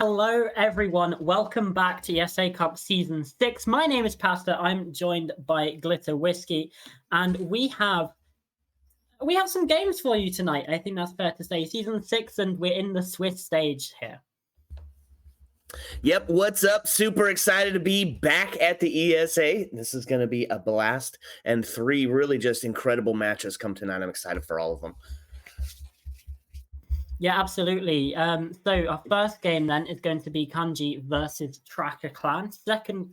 Hello, everyone. Welcome back to ESA Cup Season 6. My name is Pasta. I'm joined by Glitter Whiskey, and we have some games for you tonight. I think that's fair to say. Season 6, and we're in the Swiss stage here. Yep, what's up? Super excited to be back at the ESA. This is going to be a blast, and 3 really just incredible matches come tonight. I'm excited for all of them. Yeah, absolutely. So our first game then is going to be Kanji versus Tracker Clan. Second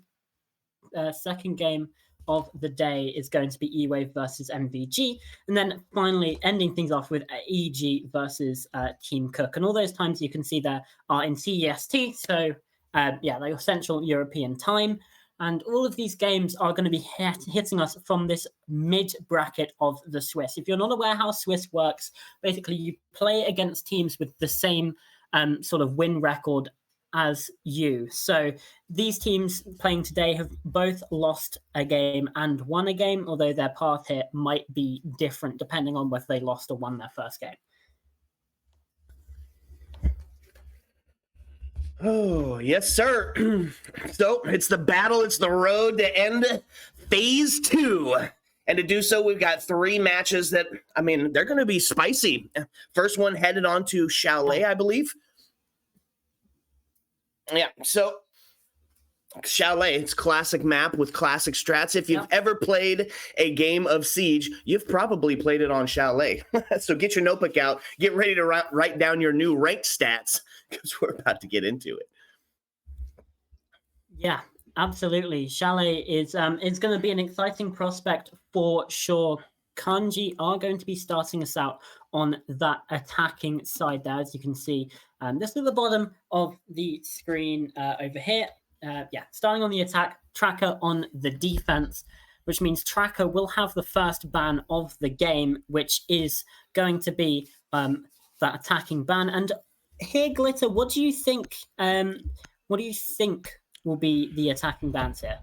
game of the day is going to be E-Wave versus MVG. And then finally ending things off with EG versus Team Cook. And all those times you can see there are in CEST. So like Central European time. And all of these games are going to be hitting us from this mid-bracket of the Swiss. If you're not aware how Swiss works, basically you play against teams with the same sort of win record as you. So these teams playing today have both lost a game and won a game, although their path here might be different depending on whether they lost or won their first game. Oh, yes, sir. So it's the battle. It's the road to end phase 2. And to do so, we've got 3 matches that, they're going to be spicy. First one headed on to Chalet, I believe. Yeah, so Chalet, it's classic map with classic strats. If you've ever played a game of Siege, you've probably played it on Chalet. So get your notebook out. Get ready to write down your new rank stats, because we're about to get into it. Yeah, absolutely. Chalet is going to be an exciting prospect for sure. Kanji are going to be starting us out on that attacking side there, as you can see. This is the bottom of the screen over here. Starting on the attack, Tracker on the defense, which means Tracker will have the first ban of the game, which is going to be that attacking ban. And here, Glitter, what do you think? What do you think will be the attacking bans here?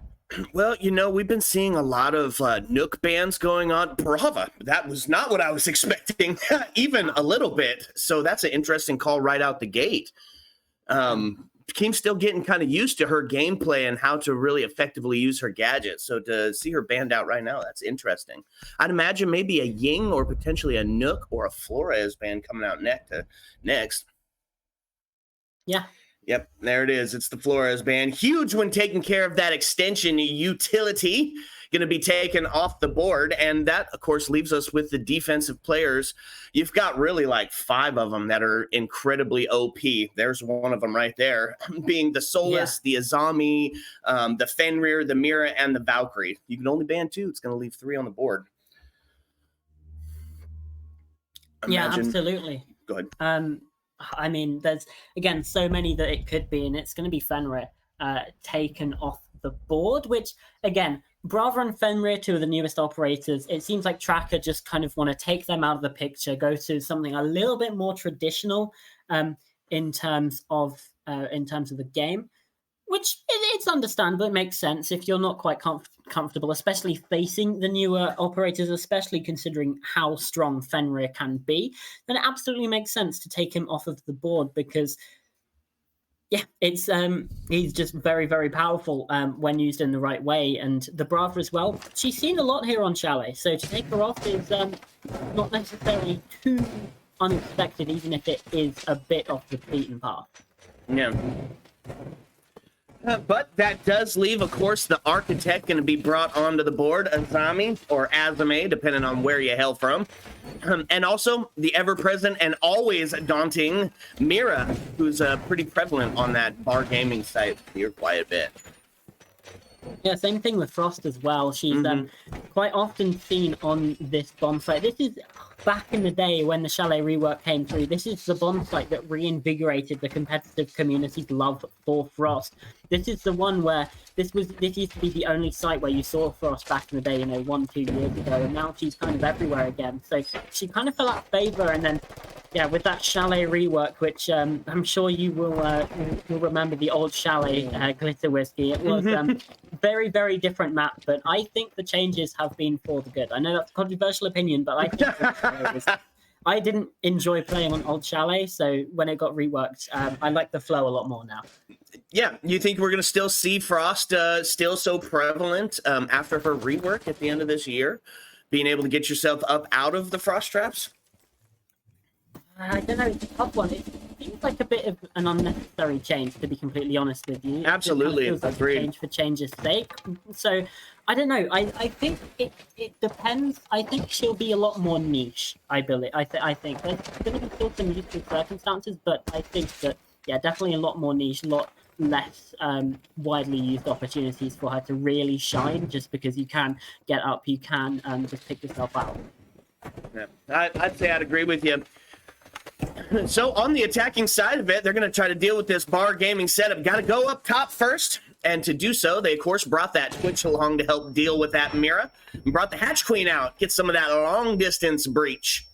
Well, we've been seeing a lot of Nook bans going on. Brava, that was not what I was expecting, even a little bit. So that's an interesting call right out the gate. Kim's still getting kind of used to her gameplay and how to really effectively use her gadgets. So to see her banned out right now, that's interesting. I'd imagine maybe a Ying or potentially a Nook or a Flores ban coming out next. Yeah. Yep, there it is. It's the Flores ban. Huge when taking care of that extension utility. Going to be taken off the board. And that, of course, leaves us with the defensive players. You've got really like 5 of them that are incredibly OP. There's one of them right there, being the Solus, the Azami, the Fenrir, the Mira, and the Valkyrie. You can only ban 2. It's going to leave 3 on the board. Yeah, absolutely. Go ahead. There's, again, so many that it could be, and it's going to be Fenrir taken off the board, which, again, Brava and Fenrir, 2 of the newest operators. It seems like Tracker just kind of want to take them out of the picture, go to something a little bit more traditional in terms of the game, which it's understandable. It makes sense if you're not quite comfortable, especially facing the newer operators, especially considering how strong Fenrir can be. Then it absolutely makes sense to take him off of the board because, it's he's just very, very powerful when used in the right way. And the Brava as well, she's seen a lot here on Chalet, so to take her off is not necessarily too unexpected, even if it is a bit off the beaten path. Yeah. But that does leave, of course, the Architect going to be brought onto the board, Azami or Azame, depending on where you hail from. And also the ever-present and always daunting Mira, who's pretty prevalent on that bar gaming site here quite a bit. Yeah, same thing with Frost as well. She's quite often seen on this bomb site. This is back in the day when the Chalet rework came through. This is the bomb site that reinvigorated the competitive community's love for Frost. This is the one where this used to be the only site where you saw Frost back in the day, 1-2 years ago, and now she's kind of everywhere again. So she kind of fell out of favor, and then with that Chalet rework, which I'm sure you will remember the old Chalet Glitter Whiskey. It was very, very different map, but I think the changes have been for the good. I know that's a controversial opinion, but I think I didn't enjoy playing on Old Chalet, so when it got reworked, I like the flow a lot more now. Yeah, you think we're going to still see Frost still so prevalent after her rework at the end of this year? Being able to get yourself up out of the Frost traps? I don't know, it's a tough one. It seems like a bit of an unnecessary change, to be completely honest with you. Absolutely, it feels like a change for change's sake. So, I don't know. I think it depends. I think she'll be a lot more niche, I believe. I think there's going to be still some useful circumstances, but I think that, yeah, definitely a lot more niche, a lot less widely used opportunities for her to really shine, just because you can get up, you can just pick yourself out. Yeah, I'd say I'd agree with you. So on the attacking side of it, they're going to try to deal with this bar gaming setup. Got to go up top first. And to do so, they, of course, brought that Twitch along to help deal with that Mira. And brought the Hatch Queen out, get some of that long-distance breach.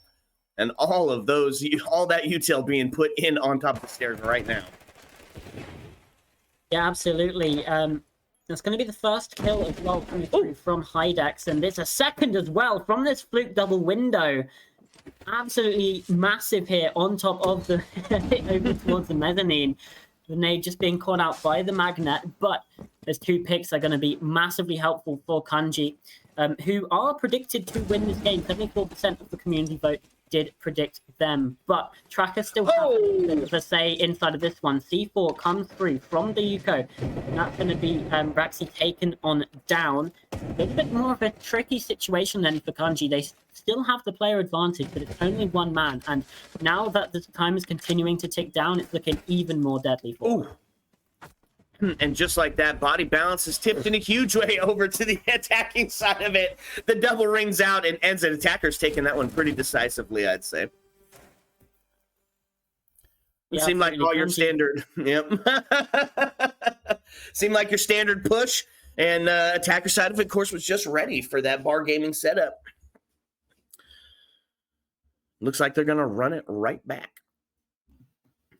And all of those, all that util being put in on top of the stairs right now. Yeah, absolutely. It's going to be the first kill as well from Hydex. And it's a second as well from this fluke double window. Absolutely massive here on top of the over towards the mezzanine. The nade just being caught out by the magnet, but those 2 picks are going to be massively helpful for Kanji, who are predicted to win this game. 74% of the community vote did predict them, but Tracker still has to say inside of this one. C4 comes through from the Yuko, and that's going to be Raxi taken on down. A little bit more of a tricky situation then for Kanji. They still have the player advantage, but it's only 1 man, and now that the time is continuing to tick down, it's looking even more deadly for them. And just like that, body balance is tipped in a huge way over to the attacking side of it. The double rings out and ends it. Attackers taking that one pretty decisively, I'd say. It seemed like all your standard. Yep. Seemed like your standard push. And attacker side of it, of course, was just ready for that bar gaming setup. Looks like they're going to run it right back.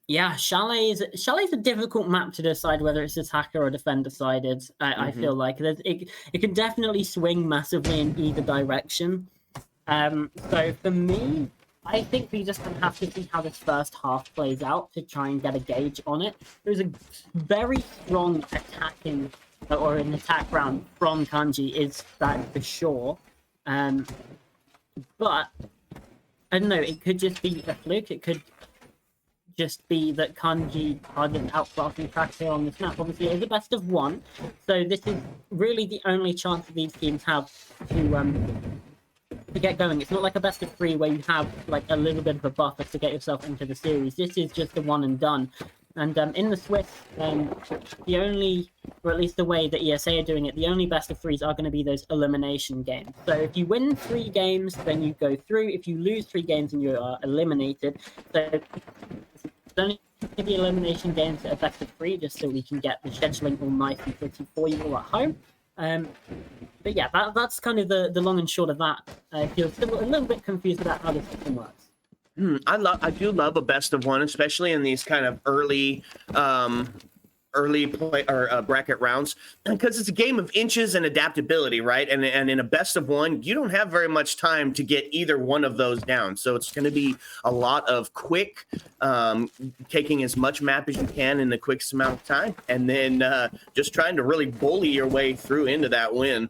Yeah, Chalet's a difficult map to decide whether it's attacker or defender sided. I feel like it can definitely swing massively in either direction. So for me, I think we just gonna have to see how this first half plays out to try and get a gauge on it. There's a very strong attacking or an attack round from Kanji, is that for sure. But I don't know, it could just be a fluke. It could just be that Kanji are just outclassing Tracker on this map. Obviously, it is a best of 1, so this is really the only chance that these teams have to get going. It's not like a best of 3 where you have like a little bit of a buffer to get yourself into the series. This is just a one and done. And in the Swiss, the only, or at least the way that ESA are doing it, the only best of 3s are going to be those elimination games. So if you win 3 games, then you go through. If you lose 3 games, then you are eliminated. So it's only the elimination games that are best of 3, just so we can get the scheduling all nice and pretty for you all at home. But yeah, that's kind of the long and short of that. I feel still a little bit confused about how this system works. I do love a best of 1, especially in these kind of early play or bracket rounds, because it's a game of inches and adaptability, right? And in a best of 1, you don't have very much time to get either one of those down. So it's going to be a lot of quick, taking as much map as you can in the quickest amount of time, and then just trying to really bully your way through into that win.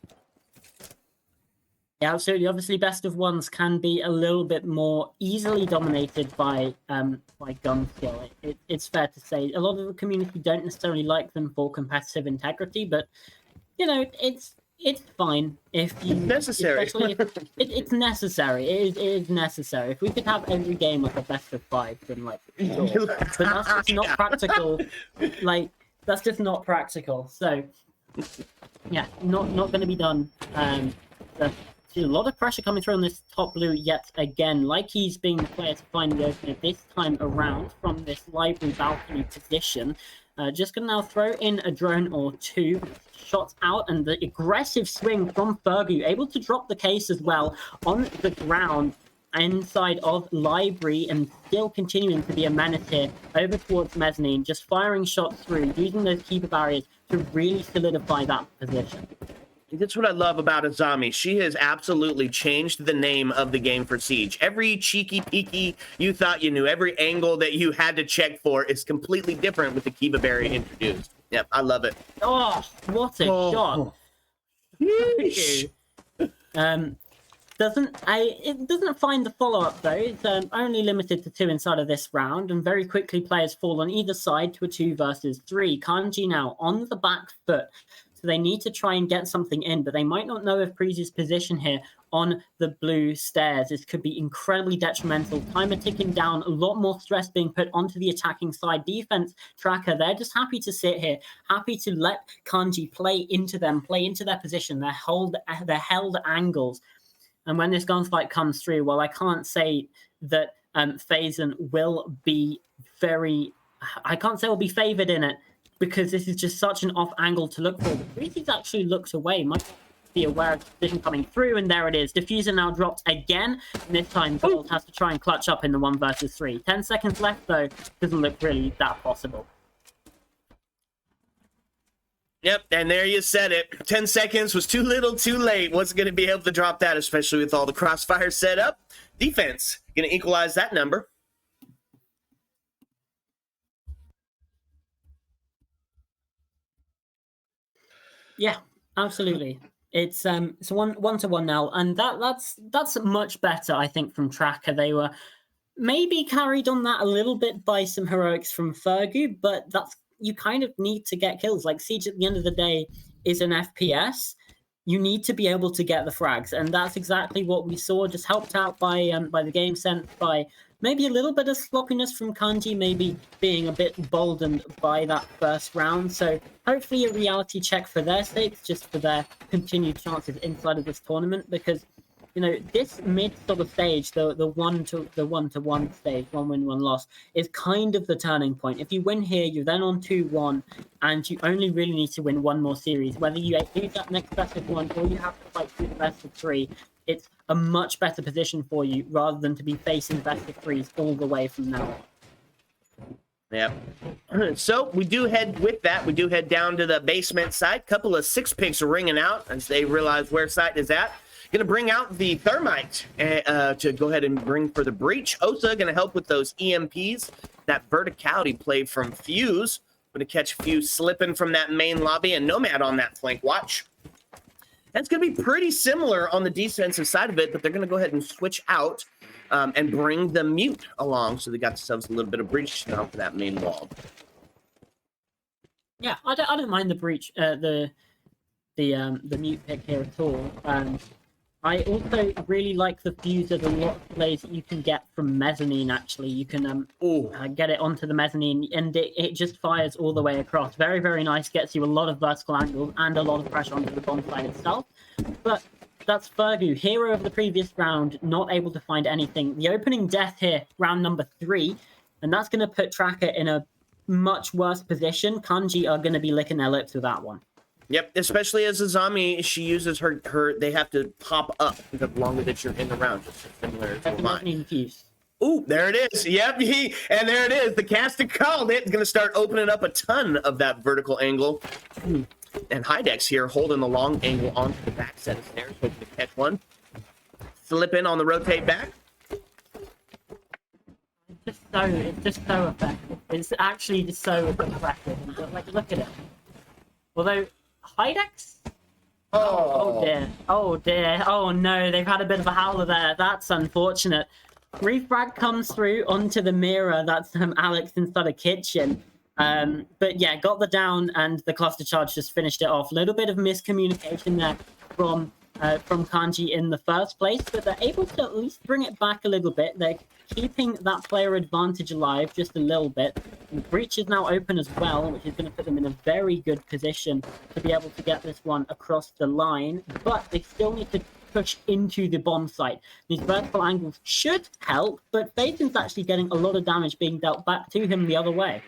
Yeah, absolutely. Obviously, best of 1s can be a little bit more easily dominated by gun skill. It's fair to say a lot of the community don't necessarily like them for competitive integrity, but you know it's fine if you. It's necessary. Especially if it's necessary. It is necessary. If we could have every game like a best of 5, then like sure. But that's just not practical. Like that's just not practical. So yeah, not going to be done. A lot of pressure coming through on this top blue yet again. Like he's being the player to find the opener this time around from this library balcony position. Just going to now throw in a drone or 2. Shots out, and the aggressive swing from Fergu, able to drop the case as well on the ground inside of library, and still continuing to be a menace here over towards mezzanine, just firing shots through, using those keeper barriers to really solidify that position. That's what I love about Azami. She has absolutely changed the name of the game for Siege. Every cheeky peeky you thought you knew, every angle that you had to check for is completely different with the Kiva Berry introduced. Yep, I love it. Oh, what a shot. Yeesh. It doesn't find the follow-up though. It's only limited to 2 inside of this round, and very quickly players fall on either side to a 2 versus 3. Kanji now on the back foot, so they need to try and get something in, but they might not know if Breeze's position here on the blue stairs. This could be incredibly detrimental. Timer ticking down, a lot more stress being put onto the attacking side. Defense tracker, they're just happy to sit here, happy to let Kanji play into them, play into their position, their held angles. And when this gunfight comes through, well, I can't say that Faison will be will be favored in it, because this is just such an off angle to look for. But Breezy's actually looked away, might be aware of the position coming through, and there it is. Diffuser now dropped again, and this time Gold has to try and clutch up in the 1 versus 3. 10 seconds left, though, doesn't look really that possible. Yep, and there you said it. 10 seconds was too little, too late. Wasn't going to be able to drop that, especially with all the crossfire set up. Defense going to equalize that number. Yeah, absolutely. It's 1-1 now, and that's much better, I think, from Tracker. They were maybe carried on that a little bit by some heroics from Fergu, but you kind of need to get kills. Like, Siege at the end of the day is an FPS. You need to be able to get the frags, and that's exactly what we saw, just helped out by the game sense, by maybe a little bit of sloppiness from Kanji, maybe being a bit boldened by that first round. So hopefully a reality check for their sakes, just for their continued chances inside of this tournament, because this mid sort of stage, the 1-1 stage, 1 win, 1 loss, is kind of the turning point. If you win here, you're then on 2-1, and you only really need to win 1 more series. Whether you lose that next best of 1 or you have to fight through the best of 3, it's a much better position for you, rather than to be facing best of 3s all the way from now on. Yep. So we do head down to the basement side. Couple of 6 picks are ringing out as they realize where site is at. Going to bring out the Thermite to go ahead and bring for the breach. Osa going to help with those EMPs. That verticality play from Fuse. Going to catch Fuse slipping from that main lobby, and Nomad on that flank watch. That's going to be pretty similar on the defensive side of it, but they're going to go ahead and switch out and bring the Mute along. So they got themselves a little bit of breach now for that main wall. Yeah, I don't mind the breach, the Mute pick here at all. I also really like the Fuse. There's a lot of plays that you can get from mezzanine, actually. You can get it onto the mezzanine, and it just fires all the way across. Very, very nice. Gets you a lot of vertical angles and a lot of pressure onto the bomb side itself. But that's Fergu, hero of the previous round, not able to find anything. The opening death here, round number 3, and that's going to put Tracker in a much worse position. Kanji are going to be licking their lips with that one. Yep, especially as Azami, she uses her they have to pop up the longer that you're in the round, just similar to mine. Ooh, there it is. Yep, and there it is. The caster called it. It's going to start opening up a ton of that vertical angle. And Hydex here holding the long angle onto the back set of stairs, hoping to catch one. Slip in on the rotate back. It's just so effective. It's actually just so effective. Like, look at it. Although Hydex? Oh dear. Oh dear. Oh no, they've had a bit of a howler there. That's unfortunate. Refrag comes through onto the mirror. That's Alex inside a kitchen. But yeah, got the down, and the cluster charge just finished it off. A little bit of miscommunication there from Kanji in the first place, but they're able to at least bring it back a little bit. They're keeping that player advantage alive just a little bit. And breach is now open as well, which is going to put them in a very good position to be able to get this one across the line, but they still need to push into the bomb site. These vertical angles should help, but Phaeton's actually getting a lot of damage being dealt back to him the other way.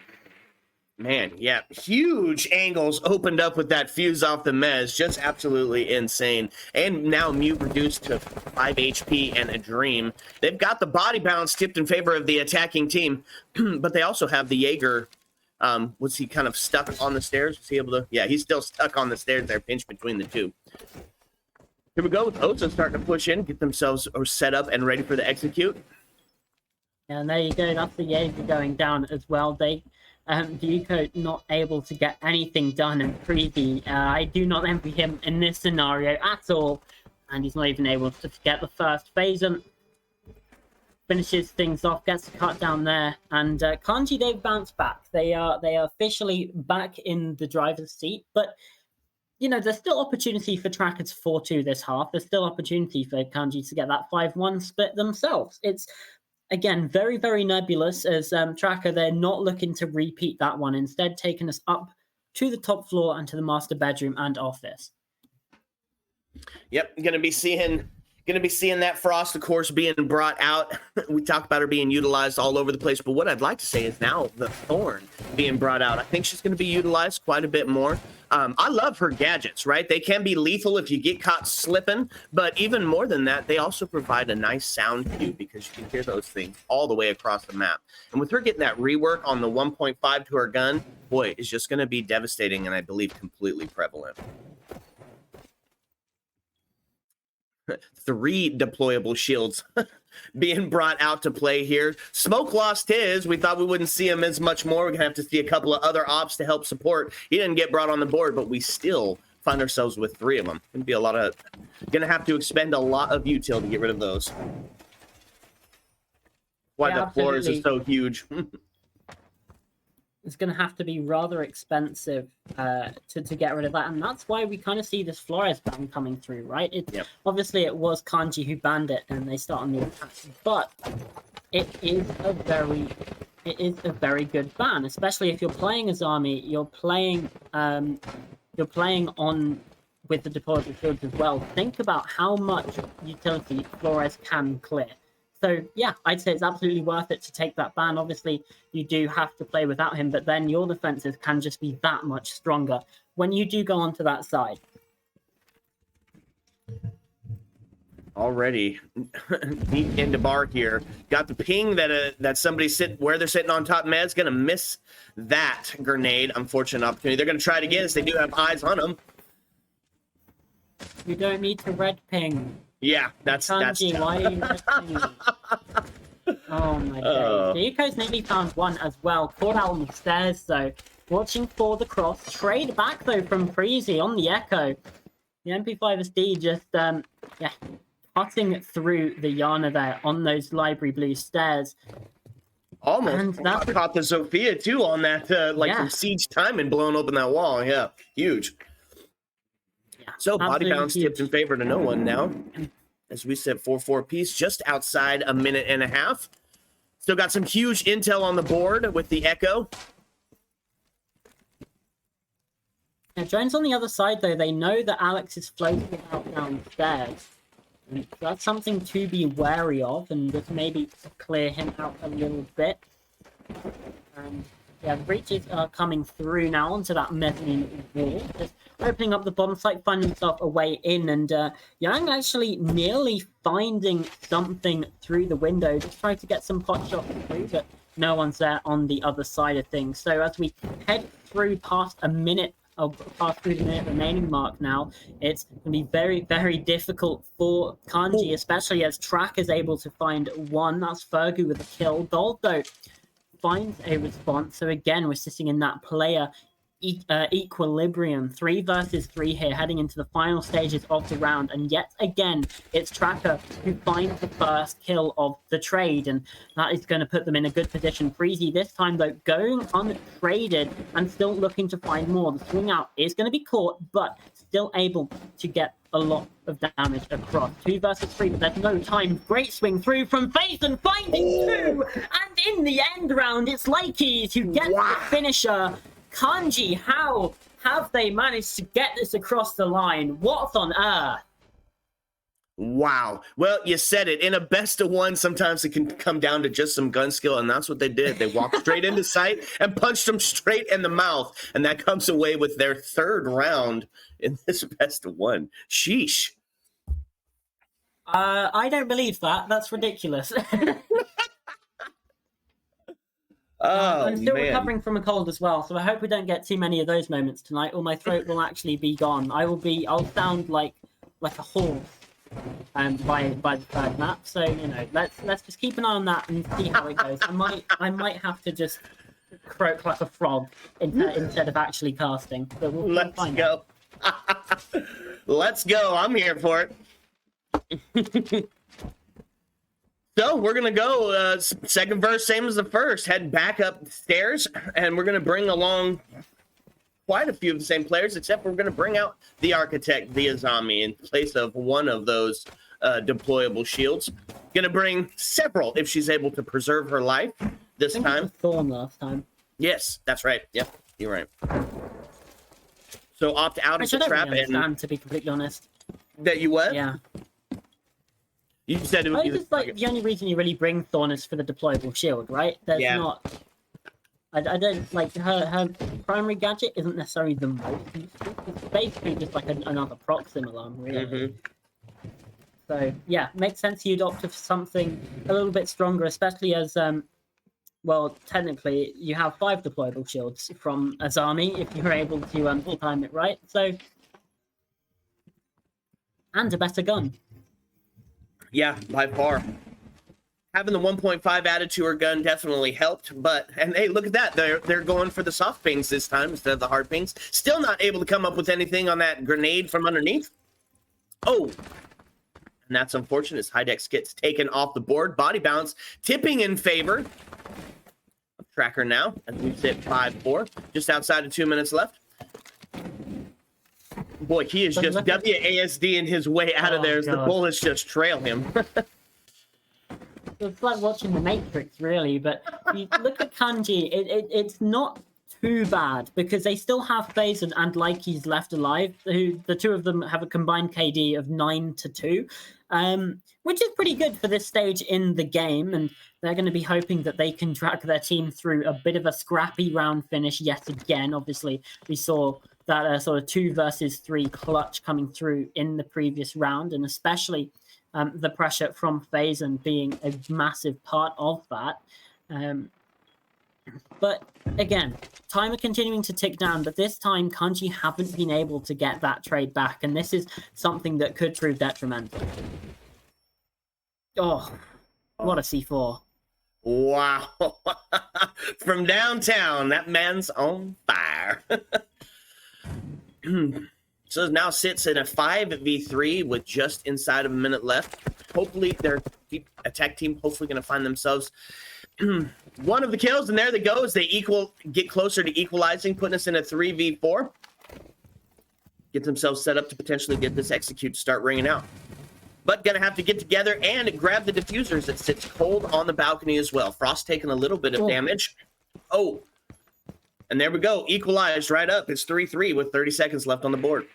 Man, yeah, huge angles opened up with that Fuse off the mez. Just absolutely insane. And now Mute reduced to 5 HP and a Dream. They've got the body balance tipped in favor of the attacking team, but they also have the Jaeger. Was he kind of stuck on the stairs? Was he able to? Yeah, he's still stuck on the stairs there, pinched between the two. Here we go with Osa starting to push in, get themselves set up and ready for the execute. And there you go. That's the Jaeger going down as well. Duco not able to get anything done, and Freezy, I do not envy him in this scenario at all. And he's not even able to get the first phase and finishes things off, gets the cut down there. And Kanji, they've bounced back. They are officially back in the driver's seat. But, you know, there's still opportunity for Tracker to 4-2 this half. There's still opportunity for Kanji to get that 5-1 split themselves. It's, again, very, very nebulous as Tracker, they're not looking to repeat that one. Instead, taking us up to the top floor and to the master bedroom and office. Yep, gonna be seeing that Frost, of course, being brought out. We talked about her being utilized all over the place, but what I'd like to say is now the Thorn being brought out. I think she's going to be utilized quite a bit more. I love her gadgets, right? They can be lethal if you get caught slipping, but even more than that, they also provide a nice sound cue because you can hear those things all the way across the map. And with her getting that rework on the 1.5 to her gun, boy, it's just going to be devastating and I believe completely prevalent. 3 deployable shields being brought out to play here. Smoke lost his. We thought we wouldn't see him as much more. We're going to have to see a couple of other ops to help support. He didn't get brought on the board, but we still find ourselves with 3 of them. Going to have to expend a lot of util to get rid of those. Why the floors are so huge. It's going to have to be rather expensive to get rid of that. And that's why we kind of see this Flores ban coming through, right? Obviously, it was Kanji who banned it, and they start on the attack. But it is a very good ban, especially if you're playing as Army. You're playing on with the deployable shields as well. Think about how much utility Flores can clear. So, yeah, I'd say it's absolutely worth it to take that ban. Obviously, you do have to play without him, but then your defenses can just be that much stronger when you do go onto that side. Already deep into bar here. Got the ping that somebody where they're sitting on top med's going to miss that grenade. Unfortunate opportunity. They're going to try it again as they do have eyes on them. You don't need to red ping. Yeah, that's Kanji, why are you red pinging? Oh my god. Yuko's nearly found one as well. Caught out on the stairs, though. Watching for the cross. Trade back, though, from Freezy on the Echo. The MP5SD just, cutting through the Yana there on those library blue stairs. Almost caught the Sophia, too, on that, from siege time and blowing open that wall. Yeah, huge. So body bounce tipped in favor to no one now. As we said, 4-4 piece, just outside a minute and a half. Still got some huge intel on the board with the Echo. Now, drones on the other side, though, they know that Alex is floating out downstairs. And that's something to be wary of, and just maybe clear him out a little bit. The breaches are coming through now onto that mezzanine wall. Just opening up the bottom site, finding himself a way in, and Yang actually nearly finding something through the window, just trying to get some pot shots through, but no one's there on the other side of things. So as we head through past the minute remaining mark now, it's going to be very, very difficult for Kanji, especially as Track is able to find one. That's Fergu with a kill. Gold, though, finds a response. So again, we're sitting in that player equilibrium, 3 versus 3 here, heading into the final stages of the round. And yet again, it's Tracker who finds the first kill of the trade, and that is going to put them in a good position. Freezy this time, though, going untraded and still looking to find more. The swing out is going to be caught, but still able to get a lot of damage across. 2 versus 3, but there's no time. Great swing through from Faith and finding 2, and in the end round, it's Lakey who gets the finisher. Kanji, how have they managed to get this across the line? What on earth? Wow. Well, you said it. In a best of one, sometimes it can come down to just some gun skill, and that's what they did. They walked straight into sight and punched them straight in the mouth, and that comes away with their 3rd round in this best of one. Sheesh. I don't believe that. That's ridiculous. I'm still man. recovering from a cold as well, so I hope we don't get too many of those moments tonight, or my throat will actually be gone. I'll sound like a horse by the third map. So let's just keep an eye on that and see how it goes. I might have to just croak like a frog instead of actually casting. But we'll find out. Let's go. I'm here for it. So we're going to go second verse, same as the first. Head back upstairs, and we're going to bring along quite a few of the same players, except we're going to bring out the Architect, the Azami, in place of one of those deployable shields. Going to bring several if she's able to preserve her life this time. Thorn last time. Yes, that's right. Yep, you're right. So opt out of the trap. And to be completely honest. That you what? Yeah. You said it was just like the only reason you really bring Thorn is for the deployable shield, right? There's not. I don't like her primary gadget isn't necessarily the most useful. It's basically just like another proxim alarm, really. Mm-hmm. So yeah, makes sense you adopt something a little bit stronger, especially as well, technically you have 5 deployable shields from Azami if you're able to time it right. So and a better gun. Yeah, by far. Having the 1.5 added to her gun definitely helped, and hey, look at that. They're going for the soft pings this time instead of the hard pings. Still not able to come up with anything on that grenade from underneath. Oh, and that's unfortunate as Hydex gets taken off the board. Body bounce tipping in favor of Tracker now, as we sit 5-4, just outside of 2 minutes left. Boy, he is just WASD-ing his way out of there as the bullets just trail him. It's like watching The Matrix, really. But you look at Kanji, it's not too bad because they still have FaZe and Likey's left alive. Who the two of them have a combined KD of 9-2, which is pretty good for this stage in the game. And they're going to be hoping that they can drag their team through a bit of a scrappy round finish yet again. Obviously, we saw that sort of 2 versus 3 clutch coming through in the previous round, and especially the pressure from FaZe and being a massive part of that. But again, time are continuing to tick down, but this time Kanji haven't been able to get that trade back, and this is something that could prove detrimental. Oh, what a C4. Wow. From downtown, that man's on fire. So now sits in a 5v3 with just inside of a minute left. Hopefully their attack team hopefully going to find themselves one of the kills, and there they go as they get closer to equalizing, putting us in a 3v4. Get themselves set up to potentially get this execute to start ringing out. But gonna have to get together and grab the diffusers that sits cold on the balcony as well. Frost taking a little bit of damage. Oh. And there we go. Equalized right up. It's 3-3 with 30 seconds left on the board.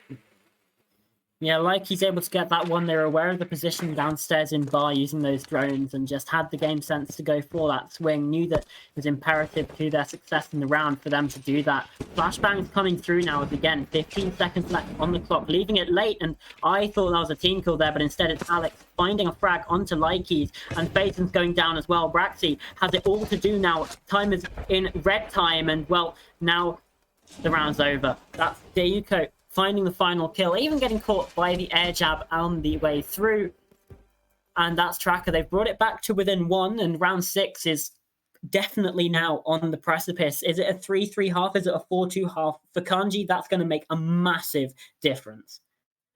Yeah, like he's able to get that one. They're aware of the position downstairs in bar using those drones and just had the game sense to go for that swing. Knew that it was imperative to their success in the round for them to do that. Flashbang's coming through now with, again, 15 seconds left on the clock, leaving it late. And I thought that was a team kill there, but instead it's Alex finding a frag onto Likey's, and Phaeton's going down as well. Braxy has it all to do now. Time is in red time, and well, now the round's over. That's Dayuko finding the final kill, even getting caught by the air jab on the way through. And that's Tracker. They've brought it back to within 1, and round 6 is definitely now on the precipice. Is it a 3-3 half? Is it a 4-2 half? For Kanji, that's going to make a massive difference.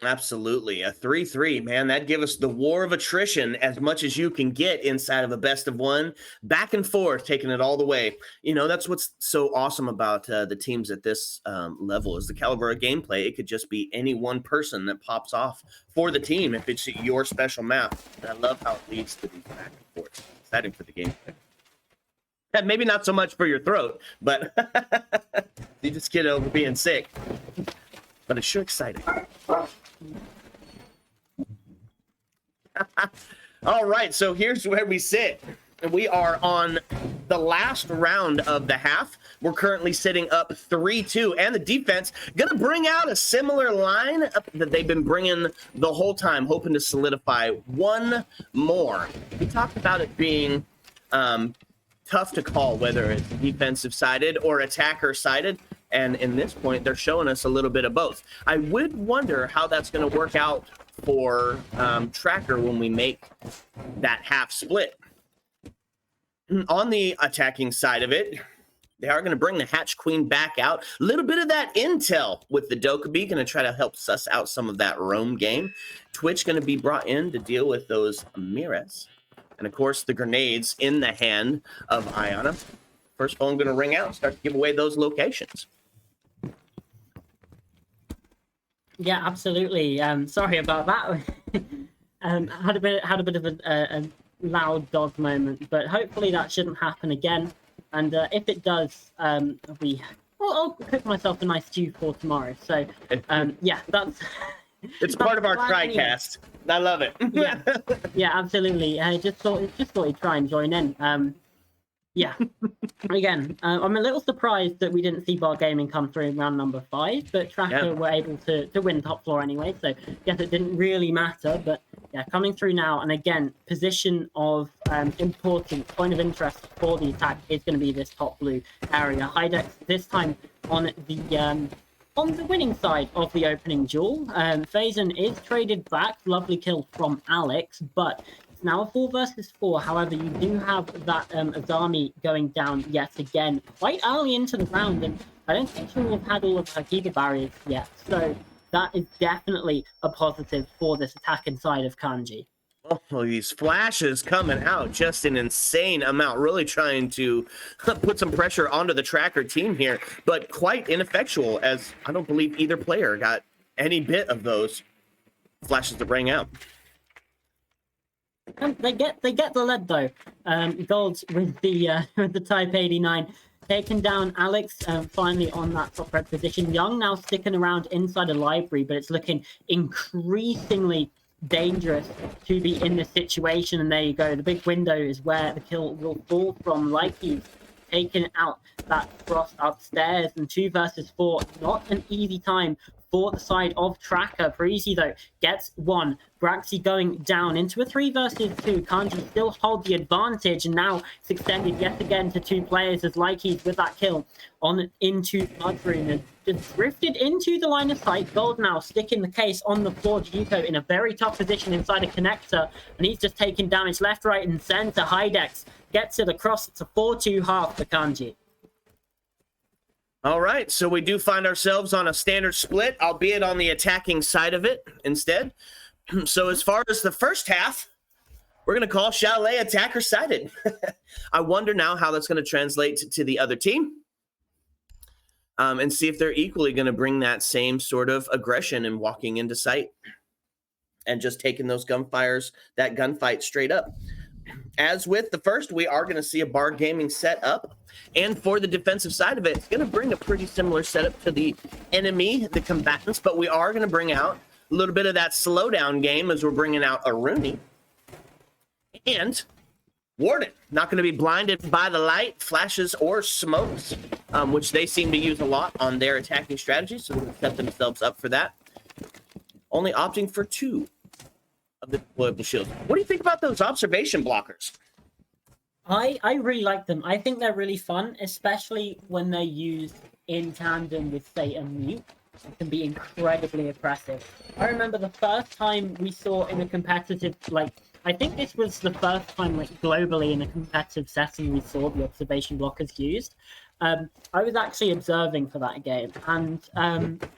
Absolutely. A 3-3, man. That'd give us the war of attrition as much as you can get inside of a best of 1. Back and forth, taking it all the way. You know, that's what's so awesome about the teams at this level is the caliber of gameplay. It could just be any one person that pops off for the team if it's your special map. And I love how it leads to these back and forth. Exciting for the game. And maybe not so much for your throat, but you just get over being sick. But it's sure exciting. All right, so here's where we sit. We are on the last round of the half. We're currently sitting up 3-2, and the defense gonna bring out a similar line that they've been bringing the whole time, hoping to solidify one more. We talked about it being tough to call whether it's defensive sided or attacker sided. And in this point, they're showing us a little bit of both. I would wonder how that's going to work out for Tracker when we make that half split. On the attacking side of it, they are going to bring the Hatch Queen back out. A little bit of that intel with the Dokkaebi, going to try to help suss out some of that roam game. Twitch going to be brought in to deal with those Mires. And of course, the grenades in the hand of Iana. First phone going to ring out, start to give away those locations. Yeah, absolutely. Sorry about that. Had a bit of a loud dog moment, but hopefully that shouldn't happen again. And if it does, I'll cook myself a nice stew for tomorrow. So yeah, that's it's part of our TriCast. I love it. yeah, absolutely. I just thought you'd try and join in. Yeah. Again, I'm a little surprised that we didn't see Bar Gaming come through in round number 5, but Tracker were able to win top floor anyway, so yes, it didn't really matter, but yeah, coming through now, and again, position of important point of interest for the attack is going to be this top blue area. Hydex this time on the winning side of the opening duel. Faison is traded back, lovely kill from Alex, but now a 4 versus 4. However, you do have that Azami going down yet again quite early into the round, and I don't think she will have had all of her keeper barriers yet. So that is definitely a positive for this attack inside of Kanji. Oh, these flashes coming out, just an insane amount, really trying to put some pressure onto the Tracker team here, but quite ineffectual, as I don't believe either player got any bit of those flashes to bring out. They get the lead though. Gold with the Type 89 taking down Alex finally on that top red position. Young now sticking around inside a library, but it's looking increasingly dangerous to be in this situation. And there you go. The big window is where the kill will fall from. Like he's taken out that Frost upstairs, and 2 versus 4. Not an easy time for the side of Tracker. Parisi, though, gets 1. Braxi going down into a 3 versus 2. Kanji still hold the advantage, and now it's extended yet again to 2 players as Likey's with that kill on into Mudroom and just drifted into the line of sight. Gold now sticking the case on the floor. Juko in a very tough position inside a connector, and he's just taking damage left, right, and center. Hydex gets it across. It's a 4-2 half for Kanji. All right, so we do find ourselves on a standard split, albeit on the attacking side of it instead. So as far as the first half, we're going to call Chalet attacker-sided. I wonder now how that's going to translate to the other team, and see if they're equally going to bring that same sort of aggression and walking into sight and just taking those that gunfight straight up. As with the first, we are going to see a Bar Gaming set up. And for the defensive side of it, it's going to bring a pretty similar setup to the enemy, the combatants, but we are going to bring out a little bit of that slowdown game as we're bringing out Aruni. And Warden, not going to be blinded by the light, flashes, or smokes, which they seem to use a lot on their attacking strategy, so they're going to set themselves up for that. Only opting for 2 of the deployable shields. What do you think about those observation blockers? I really like them. I think they're really fun, especially when they're used in tandem with, say, a mute. It can be incredibly oppressive. I remember the first time we saw in a competitive, I think this was the first time, globally in a competitive setting we saw the observation blockers used. I was actually observing for that game, and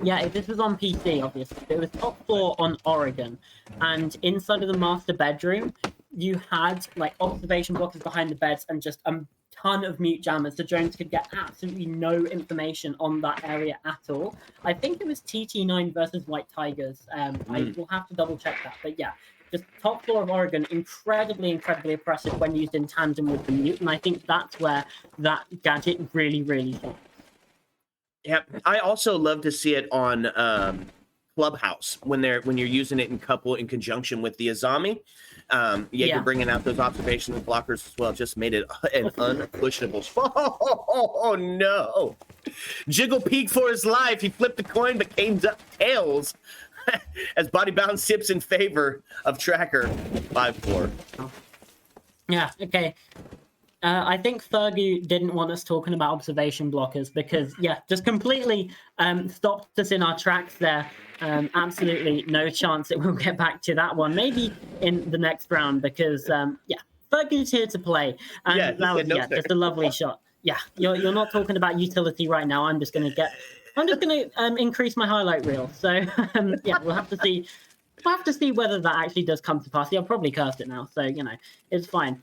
yeah, this was on PC, obviously. It was top floor on Oregon, and inside of the master bedroom, you had observation blockers behind the beds and just a ton of mute jammers, so drones could get absolutely no information on that area at all. I think it was TT9 versus White Tigers. I will have to double check that, but yeah, just top floor of Oregon, incredibly oppressive when used in tandem with the mute, and I think that's where that gadget really shines. Yep, I also love to see it on Clubhouse when you're using it in conjunction with the Azami. You're bringing out those observation blockers as well. Just made it an unpushable. Oh no! Jiggle peek for his life. He flipped the coin, but came up tails as Body Bounce tips in favor of Tracker 5-4. Yeah. Okay. I think Fergie didn't want us talking about observation blockers because, yeah, just completely stopped us in our tracks there. Absolutely no chance that we'll get back to that one. Maybe in the next round because, yeah, Fergie's here to play. And Yeah, that was, no, just a lovely shot. Yeah, you're not talking about utility right now. I'm just going to increase my highlight reel. So, yeah, we'll have to see. We'll have to see whether that actually does come to pass. I'll probably cast it now, so, it's fine.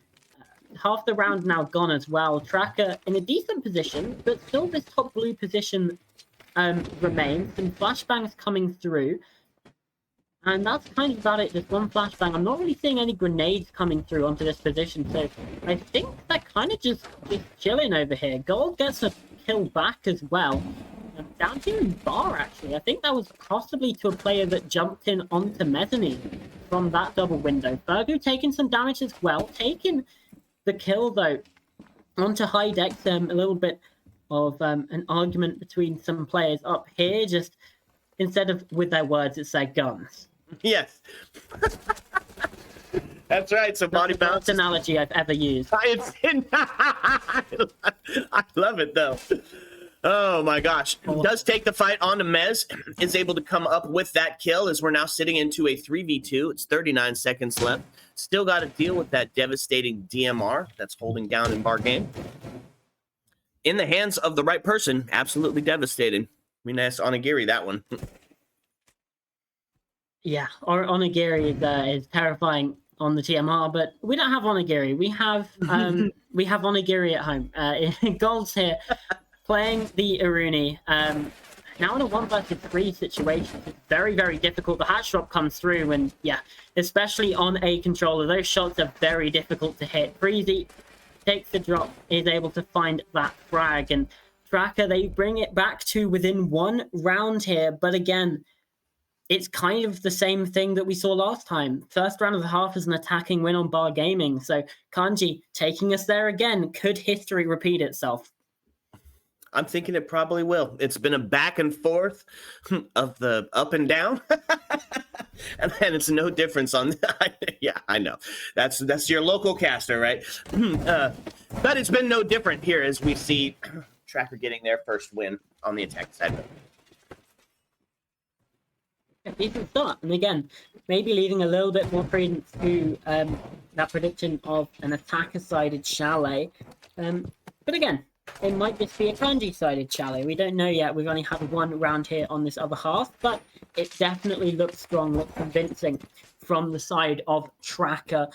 Half the round now gone as well. Tracker in a decent position, but still this top blue position remains. Some flashbangs coming through. And that's kind of about it. Just one flashbang. I'm not really seeing any grenades coming through onto this position, so I think they're kind of just chilling over here. Gold gets a kill back as well. Down here in bar, actually. I think that was possibly to a player that jumped in onto mezzanine from that double window. Virgo taking some damage as well. Taking the kill, though, onto high deck. A little bit of an argument between some players up here. Just instead of with their words, it's their guns. Yes. That's right. So body bounce analogy I've ever used. I love it, though. Oh my gosh. Does take the fight onto Mez, is able to come up with that kill as we're now sitting into a 3v2. It's 39 seconds left. Still got to deal with that devastating DMR that's holding down in bar game. In the hands of the right person, absolutely devastating. I mean, that's Onigiri, that one. Yeah, or Onigiri is terrifying on the TMR, but we don't have Onigiri. We have Onigiri at home. Gold's here. Playing the Iruni, now in a 1-3 situation. It's very, very difficult. The hatch drop comes through, and yeah, especially on a controller, those shots are very difficult to hit. Freezy takes the drop, is able to find that frag, and Tracker, they bring it back to within one round here, but again, it's kind of the same thing that we saw last time. First round of the half is an attacking win on Bar Gaming, so Kanji taking us there again. Could history repeat itself? I'm thinking it probably will. It's been a back and forth of the up and down. And then it's no difference on yeah, I know. That's your local caster, right? But it's been no different here as we see Tracker getting their first win on the attack side. Decent start. And again, maybe leaving a little bit more credence to that prediction of an attacker-sided Chalet. But again, it might just be a Kanji-sided Chalet. We don't know yet. We've only had one round here on this other half, but it definitely looks strong, looks convincing from the side of Tracker.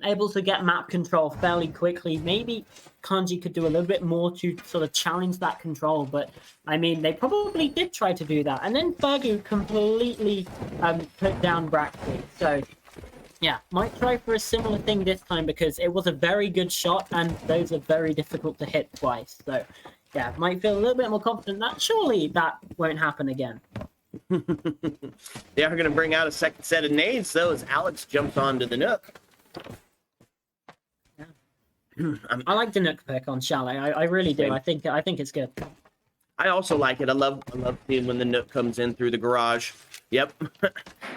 Able to get map control fairly quickly. Maybe Kanji could do a little bit more to sort of challenge that control, but I mean, they probably did try to do that. And then Fergu completely put down Braxley. So yeah, might try for a similar thing this time because it was a very good shot and those are very difficult to hit twice. So yeah, might feel a little bit more confident that surely that won't happen again. They are going to bring out a second set of nades, though, as Alex jumps onto the Nook. Yeah. I like the Nook pick on Chalet. I really do. I think it's good. I also like it. I love seeing when the Nook comes in through the garage. Yep.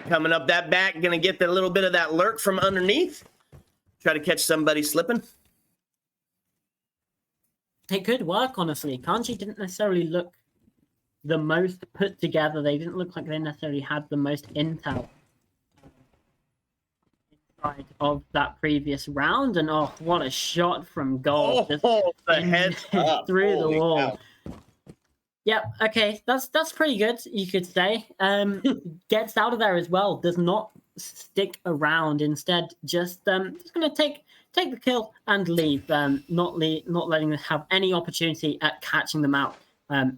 Coming up that back, gonna get a little bit of that lurk from underneath. Try to catch somebody slipping. It could work, honestly. Kanji didn't necessarily look the most put together. They didn't look like they necessarily had the most intel inside of that previous round. And oh, what a shot from Gold. Oh, the head up. Through the wall. Cow. Yep, okay, that's pretty good, you could say. Gets out of there as well, does not stick around. Instead, just gonna take the kill and leave. Not letting them have any opportunity at catching them out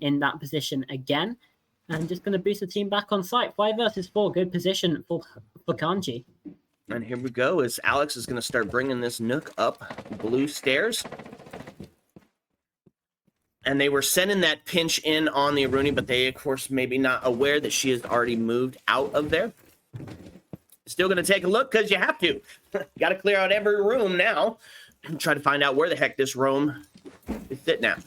in that position again. And just gonna boost the team back on site. 5 versus 4, good position for Kanji. And here we go, as Alex is gonna start bringing this Nook up blue stairs. And they were sending that pinch in on the Aruni, but they, of course, maybe not aware that she has already moved out of there. Still going to take a look because you have to. Got to clear out every room now and try to find out where the heck this room is sitting at.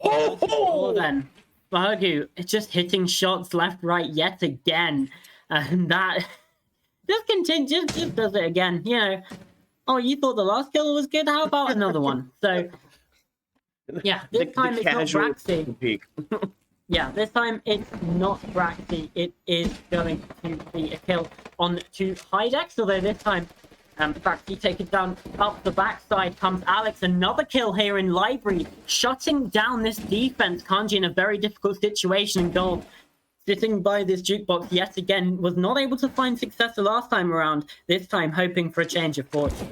Oh, then. Fergu, it's just hitting shots left, right, yet again. And that just continue, just does it again. You know, oh, you thought the last kill was good? How about another one? So, yeah, this time it's not Braxy. Yeah, this time it's not Braxy. It is going to be a kill on to Hydex, although this time Braxy taken down up the backside comes Alex. Another kill here in Library, shutting down this defense. Kanji in a very difficult situation, and Gold sitting by this jukebox yet again was not able to find success the last time around, this time hoping for a change of fortune.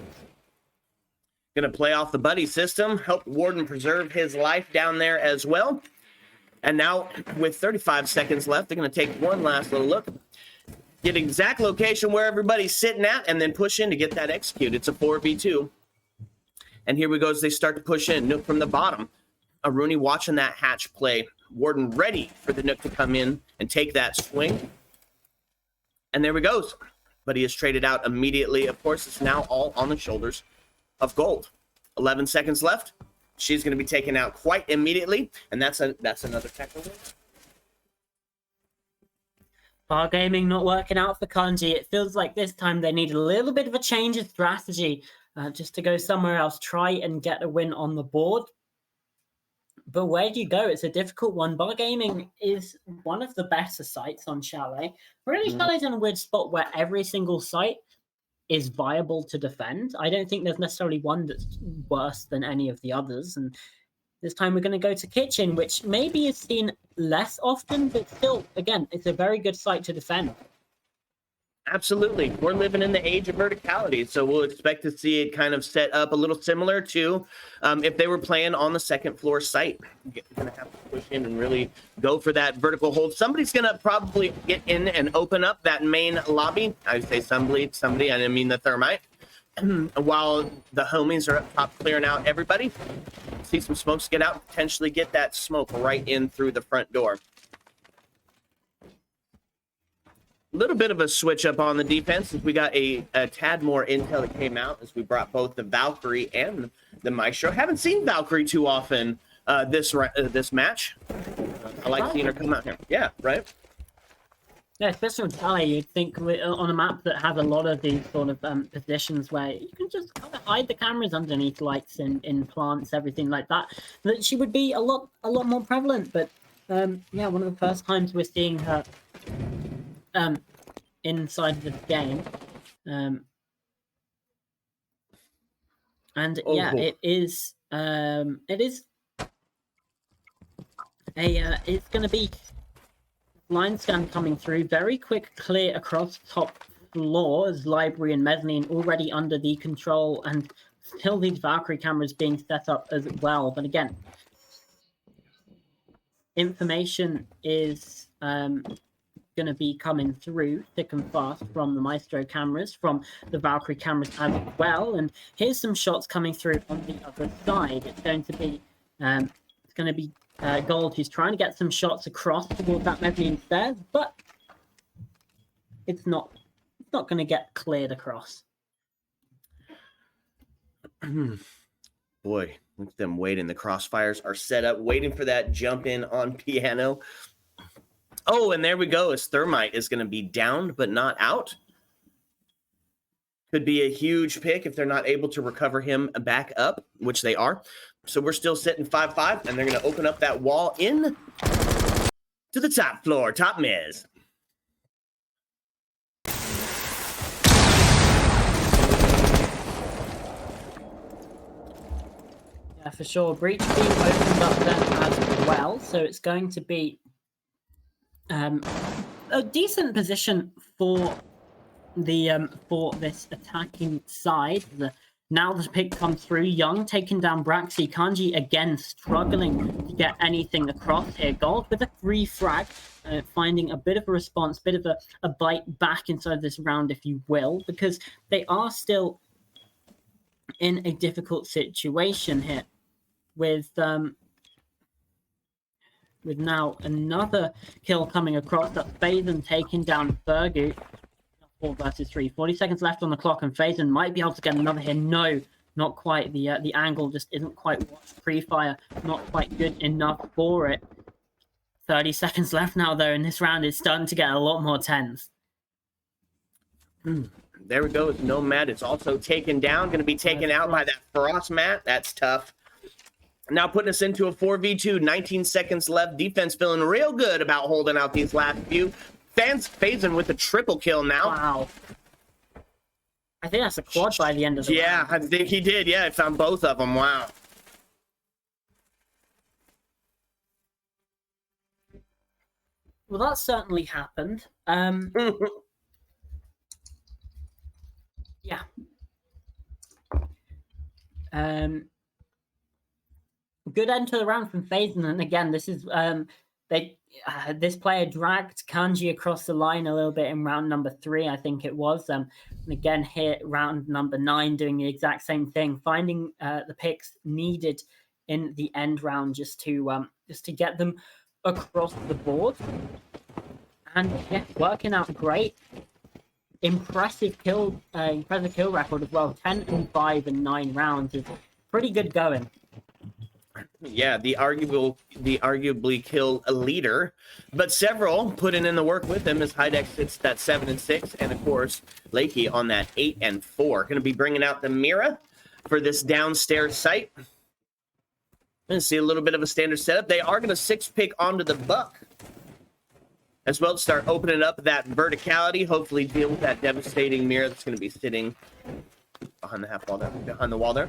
Gonna play off the buddy system, help Warden preserve his life down there as well. And now with 35 seconds left, they're gonna take one last little look, get exact location where everybody's sitting at, and then push in to get that execute. It's a 4v2. And here we go as they start to push in. Nook from the bottom. Aruni watching that hatch play. Warden ready for the Nook to come in and take that swing. And there we goes. But he is traded out immediately. Of course, it's now all on the shoulders of Gold. 11 seconds left. She's going to be taken out quite immediately. And that's another technical. Bar gaming not working out for Kanji. It feels like this time they need a little bit of a change of strategy just to go somewhere else, try and get a win on the board. But where do you go? It's a difficult one. Bar gaming is one of the better sites on Chalet. Really, Chalet's in a weird spot where every single site is viable to defend. I don't think there's necessarily one that's worse than any of the others. And this time we're going to go to Kitchen, which maybe is seen less often, but still, again, it's a very good site to defend. Absolutely. We're living in the age of verticality, so we'll expect to see it kind of set up a little similar to if they were playing on the second floor site. You're going to have to push in and really go for that vertical hold. Somebody's going to probably get in and open up that main lobby. I would say somebody, I didn't mean the Thermite. While the homies are up top clearing out everybody. See some smokes get out, potentially get that smoke right in through the front door. A little bit of a switch up on the defense as we got a tad more intel that came out as we brought both the Valkyrie and the Maestro. Haven't seen Valkyrie too often this match. I like seeing her come out here. Yeah, right? Yeah, especially with Chalet, you'd think on a map that has a lot of these sort of positions where you can just kind of hide the cameras underneath lights in plants, everything like that, that she would be a lot more prevalent. But yeah, one of the first times we're seeing her inside the game, and yeah, it is it's going to be line scan coming through, very quick clear across top floor as Library and Mezzanine already under the control, and still these Valkyrie cameras being set up as well. But again, information is going to be coming through thick and fast from the Maestro cameras, from the Valkyrie cameras as well. And here's some shots coming through on the other side. It's going to be Gold who's trying to get some shots across towards that mezzanine stairs, but it's not going to get cleared across. Boy, look at them waiting. The crossfires are set up, waiting for that jump in on piano. Oh, and there we go. As Thermite is going to be downed, but not out. Could be a huge pick if they're not able to recover him back up, which they are. So we're still sitting 5-5, and they're going to open up that wall in to the top floor, top mezz. Yeah, for sure. Breach being opened up then as well, so it's going to be a decent position for the for this attacking side. Now the pick comes through. Young taking down Braxy. Kanji again struggling to get anything across here. Gold with a free frag, finding a bit of a response, bit of a bite back inside this round, if you will, because they are still in a difficult situation here with now another kill coming across. That's Fazen taking down Fergu. 4 versus 3. 40 seconds left on the clock, and Fazen might be able to get another here. No, not quite. The angle just isn't quite watched. Pre-fire, not quite good enough for it. 30 seconds left now, though, in this round. It's starting to get a lot more tense. There we go. Nomad is also taken down. Going to be taken out by that Frost mat. That's tough. Now putting us into a 4v2. 19 seconds left. Defense feeling real good about holding out these last few. Fans phasing with a triple kill now. Wow. I think that's a quad by the end of the round. I think he did. Yeah, I found both of them. Wow. Well, that certainly happened. Yeah. Good end to the round from Phasen, and again, this is this player dragged Kanji across the line a little bit in round number 3, I think it was. And again, here round number 9, doing the exact same thing, finding the picks needed in the end round just to get them across the board. And yeah, working out great. Impressive kill record as well. 10-5 in 9 rounds is pretty good going. Yeah, the arguably kill a leader, but several putting in the work with him as Hydex sits that 7-6, and of course Lakey on that 8-4. Going to be bringing out the Mira for this downstairs site. Going to see a little bit of a standard setup. They are going to 6-pick onto the Buck as well to start opening up that verticality. Hopefully deal with that devastating Mira that's going to be sitting behind the half wall there, behind the wall there.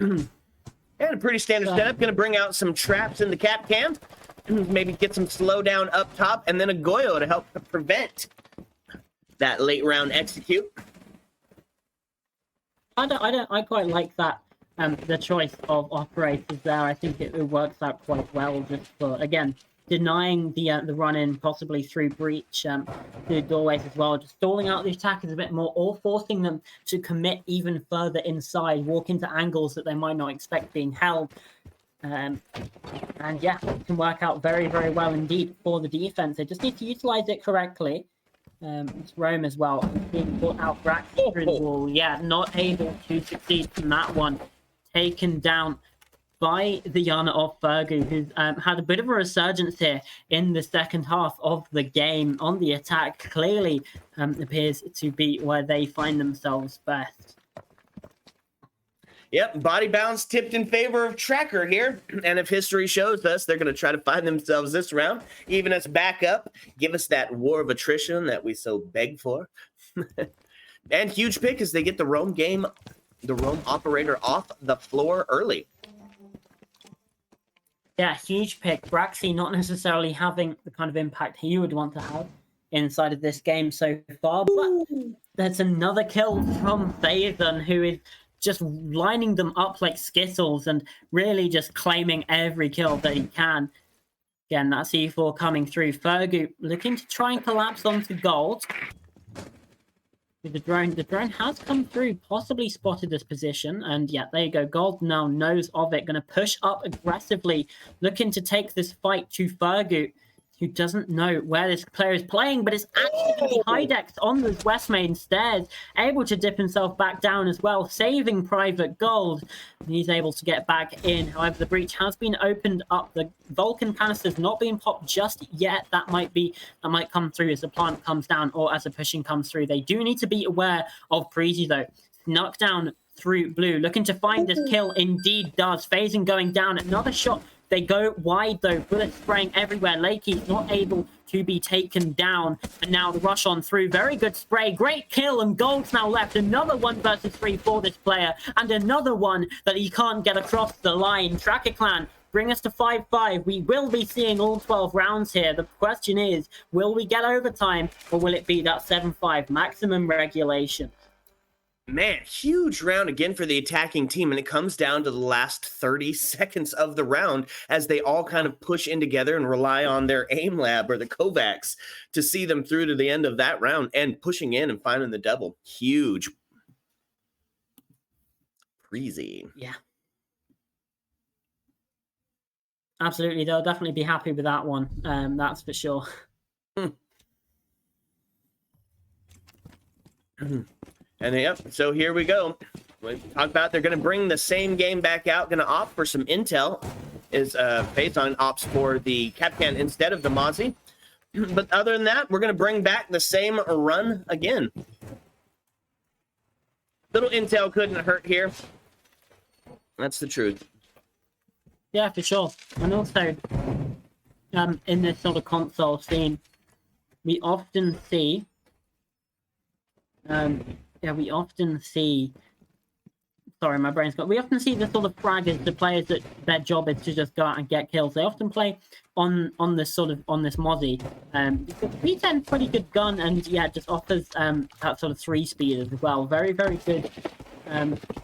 And a pretty standard setup. Going to bring out some traps in the cap can. Maybe get some slowdown up top, and then a Goyo to help prevent that late round execute. I quite like that. The choice of operators there. I think it works out quite well. Just for again denying the run in, possibly through breach, through doorways as well. Just stalling out the attackers a bit more, or forcing them to commit even further inside, walk into angles that they might not expect being held. And yeah, it can work out very, very well indeed for the defense. They just need to utilize it correctly. It's Rome as well, being put out back through the wall. Yeah, not able to succeed from that one. Taken down by the Yana of Fergu, who's had a bit of a resurgence here in the second half of the game on the attack. Clearly appears to be where they find themselves best. Yep, body balance tipped in favor of Tracker here. And if history shows us, they're going to try to find themselves this round, even as backup, give us that war of attrition that we so beg for. And huge pick as they get the Rome operator off the floor early. Yeah, huge pick. Braxy not necessarily having the kind of impact he would want to have inside of this game so far. But there's another kill from Phaeton, who is just lining them up like Skittles and really just claiming every kill that he can. Again, that's E4 coming through. Fergu looking to try and collapse onto gold. With the drone has come through, possibly spotted this position, and yeah, there you go. Gold now knows of it, going to push up aggressively, looking to take this fight to Fergu, who doesn't know where this player is playing, but it's actually going to be Hydex on the west main stairs, able to dip himself back down as well, saving Private Gold. And he's able to get back in. However, the breach has been opened up. The Vulcan canister's not being popped just yet. That might come through as the plant comes down or as the pushing comes through. They do need to be aware of Prezi though. Snuck down through blue, looking to find this kill. Indeed does. Phasing going down. Another shot. They go wide though, bullets spraying everywhere. Lakey's not able to be taken down. And now the rush on through. Very good spray. Great kill, and Gold's now left. Another 1 versus 3 for this player. And another one that he can't get across the line. Tracker Clan bring us to 5-5. We will be seeing all 12 rounds here. The question is, will we get overtime, or will it be that 7-5 maximum regulation? Man, huge round again for the attacking team, and it comes down to the last 30 seconds of the round as they all kind of push in together and rely on their aim lab or the Kovacs to see them through to the end of that round and pushing in and finding the double. Huge. Crazy. Yeah. Absolutely, they'll definitely be happy with that one. That's for sure. And yep, so here we go. We talked about they're going to bring the same game back out, going to opt for some intel. is Phazon opts for the Capcan instead of the Mozzie. But other than that, we're going to bring back the same run again. Little intel couldn't hurt here. That's the truth. Yeah, for sure. And also, in this sort of console scene, we often see, sorry, my brain's got. We often see the sort of fraggers, the players that their job is to just go out and get kills. They often play on this Mozzie. B10's pretty good gun, and yeah, just offers that sort of 3-speed as well. Very, very good,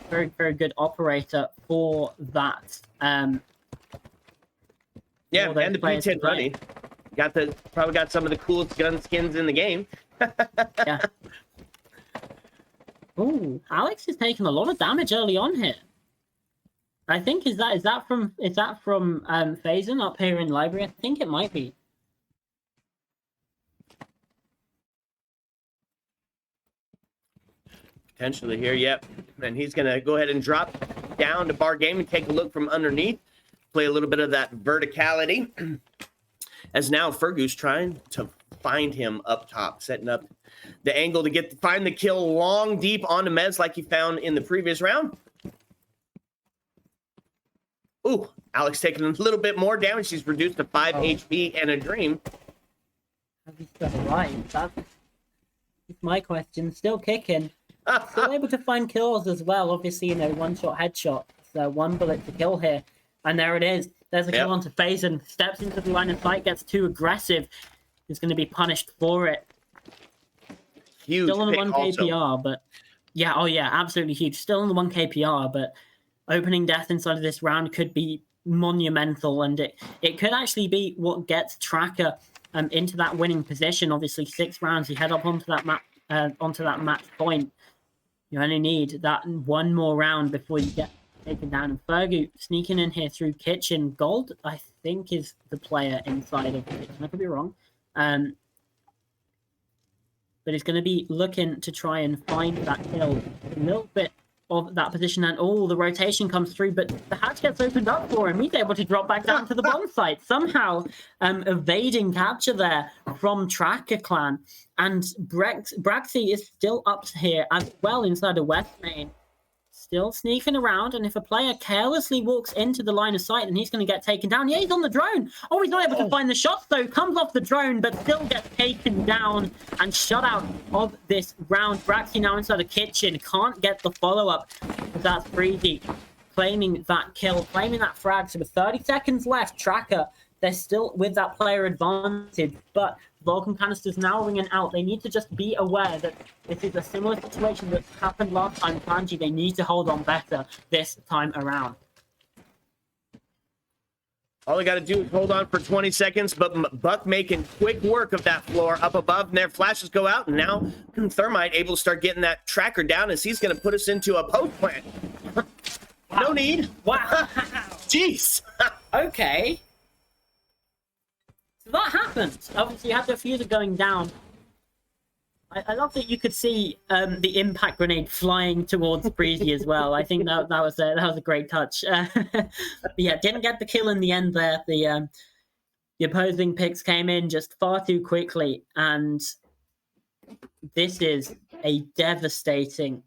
very, very good operator for that. Yeah, and the B10 running. Probably got some of the coolest gun skins in the game. Yeah. Ooh, Alex is taking a lot of damage early on here. I think is that from Phazon up here in library? I think it might be. Potentially here, yep. And he's gonna go ahead and drop down to Bar Game and take a look from underneath. Play a little bit of that verticality. As now Fergus trying to find him up top, setting up the angle to find the kill long deep onto Mez like he found in the previous round. Ooh, Alex taking a little bit more damage. He's reduced to 5 HP and a dream. Have he still alive? That's my question. Still kicking. Still able to find kills as well. Obviously, you know, one-shot headshot. So 1 bullet to kill here. And there it is. There's a kill onto Phazon. Steps into the line of sight, gets too aggressive. He's going to be punished for it. Huge. Still on the 1 KPR, also. but yeah, oh yeah, absolutely huge. Still on the 1 KPR, but opening death inside of this round could be monumental, and it could actually be what gets Tracker into that winning position. Obviously, 6 rounds, you head up onto that match point. You only need that 1 more round before you get taken down. And Fergu sneaking in here through Kitchen. Gold, I think, is the player inside of Kitchen. I could be wrong. But he's going to be looking to try and find that kill. A little bit of that position, and the rotation comes through, but the hatch gets opened up for him. He's able to drop back down to the bomb site, somehow evading capture there from Tracker Clan. And Braxy is still up here as well inside of West Main. Still sneaking around, and if a player carelessly walks into the line of sight, then he's going to get taken down. Yeah, he's on the drone. Oh, he's not able to find the shots, though. Comes off the drone, but still gets taken down and shut out of this round. Braxy now inside the kitchen. Can't get the follow-up. That's Breezy claiming that kill, claiming that frag. So with 30 seconds left, Tracker, they're still with that player advantage, but Vulcan canisters now ringing out. They need to just be aware that this is a similar situation that happened last time. Kanji, they need to hold on better this time around. All they got to do is hold on for 20 seconds, but Buck making quick work of that floor up above, and their flashes go out, and now Thermite able to start getting that Tracker down as he's going to put us into a post plant. Wow. No need. Wow. Jeez. Okay. So that happens. Obviously, you have the diffuser going down. I love that you could see the impact grenade flying towards Breezy as well. I think that was a great touch. Yeah, didn't get the kill in the end there. The opposing picks came in just far too quickly, and this is a devastating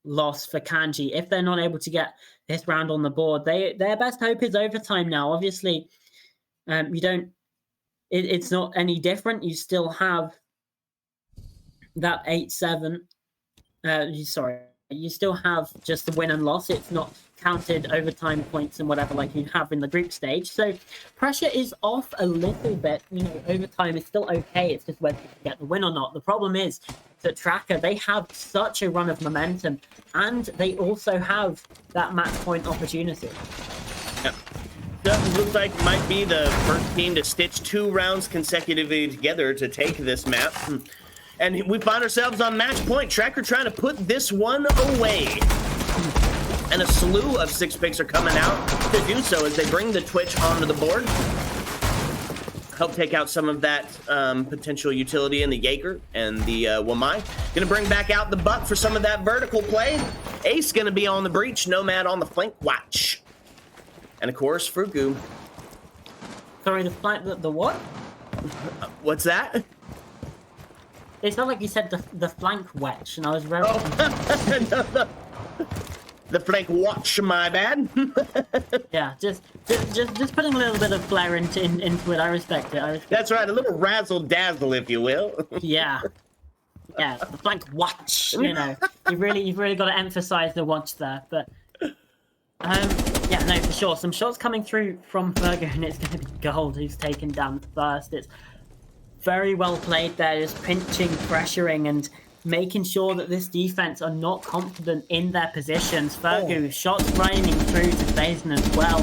loss for Kanji. If they're not able to get this round on the board, their best hope is overtime now. Obviously, you don't. It's not any different. You still have that 8-7. Sorry, you still have just the win and loss. It's not counted overtime points and whatever like you have in the group stage. So pressure is off a little bit. You know, overtime is still okay. It's just whether you can get the win or not. The problem is that Tracker, they have such a run of momentum, and they also have that match point opportunity. Yep. Looks like might be the first team to stitch 2 rounds consecutively together to take this map. And we find ourselves on match point. Tracker trying to put this one away. And a slew of 6 picks are coming out to do so as they bring the Twitch onto the board. Help take out some of that potential utility in the Jaeger and the Wamai. Gonna bring back out the Buck for some of that vertical play. Ace gonna be on the breach. Nomad on the flank watch. And of course, Fugu. Sorry, the what? What's that? It's not like you said the flank wedge, and I was very... Oh, the flank watch, my bad. Yeah, just putting a little bit of flair into it. I respect it. That's right, a little razzle dazzle, if you will. Yeah, the flank watch. You know, you've really got to emphasize the watch there. But yeah, no, for sure. Some shots coming through from Fergo, and it's going to be Gold who's taken down first. It's very well played there, just pinching, pressuring, and making sure that this defense are not confident in their positions. Fergu, shots raining through to Faison as well,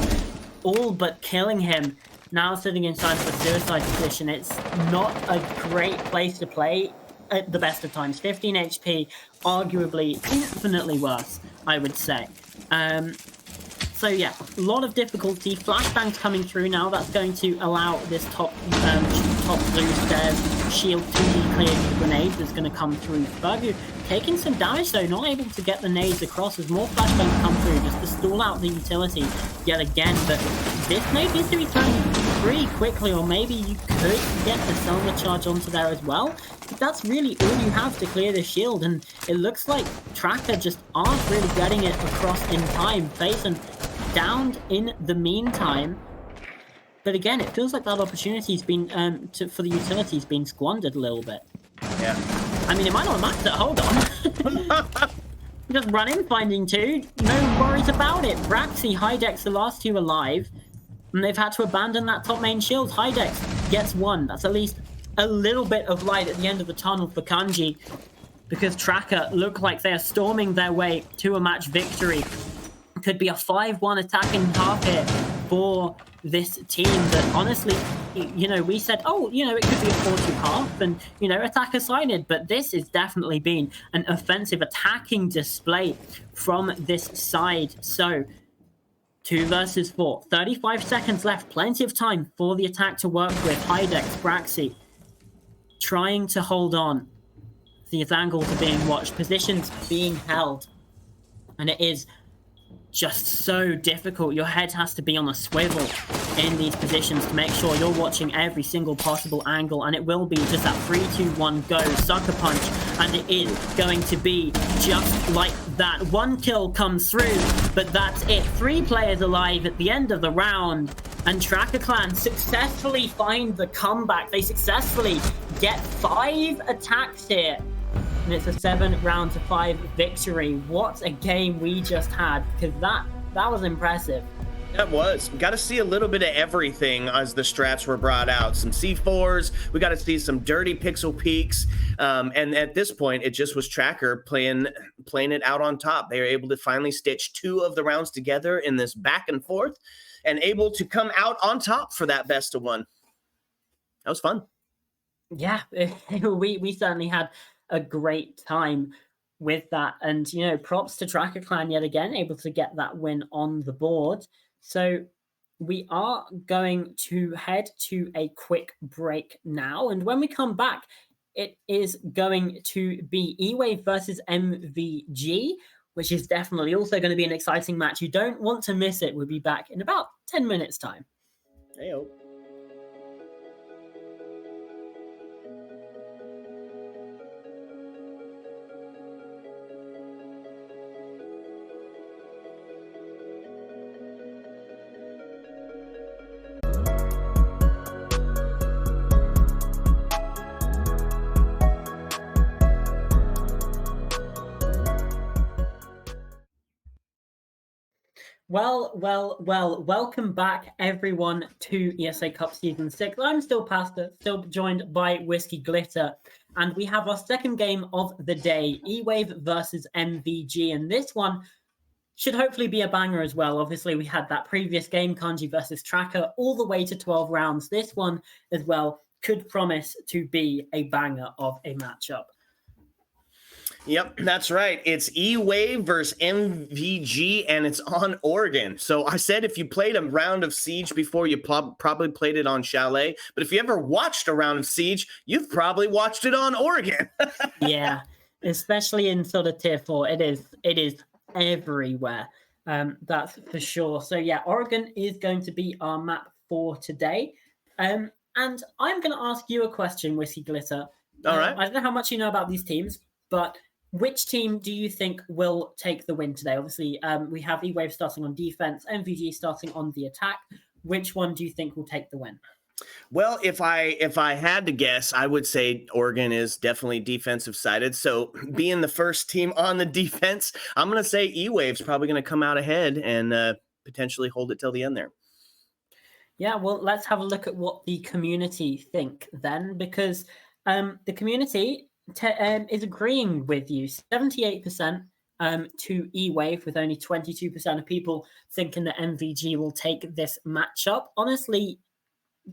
all but killing him. Now sitting inside of a suicide position. It's not a great place to play at the best of times. 15 HP, arguably infinitely worse, I would say. So yeah, a lot of difficulty. Flashbangs coming through now. That's going to allow this top blue stairs shield to be cleared with grenades that's going to come through. Fergu taking some damage though, not able to get the nades across as more flashbangs come through just to stall out the utility yet again. But this nade needs to be thrown pretty quickly, or maybe you could get the Selma charge onto there as well. But that's really all you have to clear the shield, and it looks like Tracker just aren't really getting it across in time. Faison downed in the meantime. But again, it feels like that opportunity's been for the utility's been squandered a little bit. Yeah. I mean, it might not matter. Hold on. Just run in, finding two. No worries about it. Braxy, Hydex, the last two alive. And they've had to abandon that top main shield. Hydex gets one. That's at least a little bit of light at the end of the tunnel for Kanji. Because Tracker look like they are storming their way to a match victory. Could be a 5-1 attacking half here for this team that honestly, you know, we said, oh, you know, it could be a 4-2 half and, you know, attacker sided, but this has definitely been an offensive attacking display from this side. So 2 versus 4, 35 seconds left, plenty of time for the attack to work with. Hydex, Braxy trying to hold on. These angles are being watched, positions being held, and it is just so difficult. Your head has to be on a swivel in these positions to make sure you're watching every single possible angle, and it will be just that 3-2-1 go, sucker punch, and it is going to be just like that. 1 kill comes through, but that's it. 3 players alive at the end of the round, and Tracker Clan successfully find the comeback. They successfully get 5 attacks here. And it's a 7-round-to-5 victory. What a game we just had, because that was impressive. That was. We got to see a little bit of everything as the strats were brought out. Some C4s. We got to see some dirty pixel peaks. And at this point, it just was Tracker playing it out on top. They were able to finally stitch 2 of the rounds together in this back and forth, and able to come out on top for that best of 1. That was fun. Yeah, we certainly had a great time with that, and you know, props to Tracker Clan yet again, able to get that win on the board. So we are going to head to a quick break now, and when we come back, it is going to be E-Wave versus MVG, which is definitely also going to be an exciting match. You don't want to miss it. We'll be back in about 10 minutes time. Hey-o. Well, welcome back everyone to ESA Cup Season 6. I'm still Pastor, still joined by Whiskey Glitter, and we have our second game of the day, E-Wave versus MVG, and this one should hopefully be a banger as well. Obviously, we had that previous game, Kanji versus Tracker, all the way to 12 rounds. This one as well could promise to be a banger of a matchup. Yep, that's right. It's E-Wave versus MVG, and it's on Oregon. So I said if you played a round of Siege before, you probably played it on Chalet. But if you ever watched a round of Siege, you've probably watched it on Oregon. Yeah, especially in sort of Tier 4. It is everywhere. That's for sure. So yeah, Oregon is going to be our map for today. And I'm going to ask you a question, Whiskey Glitter. All right. I don't know how much you know about these teams, but which team do you think will take the win today? Obviously, we have E-Wave starting on defense, MVG starting on the attack. Which one do you think will take the win? Well, if I had to guess, I would say Oregon is definitely defensive sided. So being the first team on the defense, I'm going to say E-Wave's probably going to come out ahead and potentially hold it till the end there. Yeah, well, let's have a look at what the community think then, because the community is agreeing with you. 78% to E-Wave, with only 22% of people thinking that MVG will take this matchup. Honestly,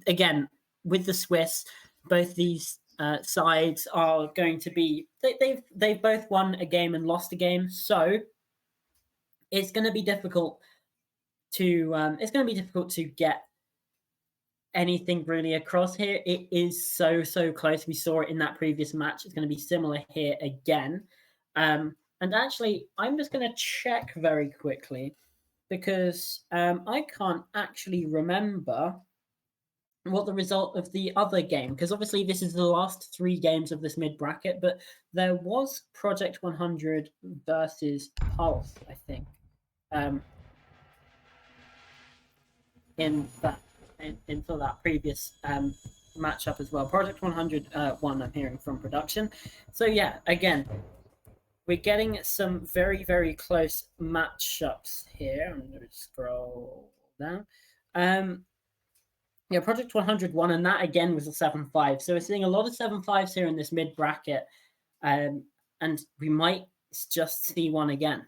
again, with the Swiss, both these sides are going to be they've both won a game and lost a game, so it's going to be difficult to get anything really across here. It is so close. We saw it in that previous match. It's going to be similar here again. And actually, I'm just going to check very quickly because I can't actually remember what the result of the other game, because obviously this is the last 3 games of this mid bracket, but there was Project 100 versus Pulse, I think, in for that previous matchup as well. Project 100 won, I'm hearing from production. So yeah, again, we're getting some very close matchups here. I'm going to scroll down. Yeah, Project 100 won, and that again was a 7-5. So we're seeing a lot of 7-5s here in this mid bracket, and we might just see one again.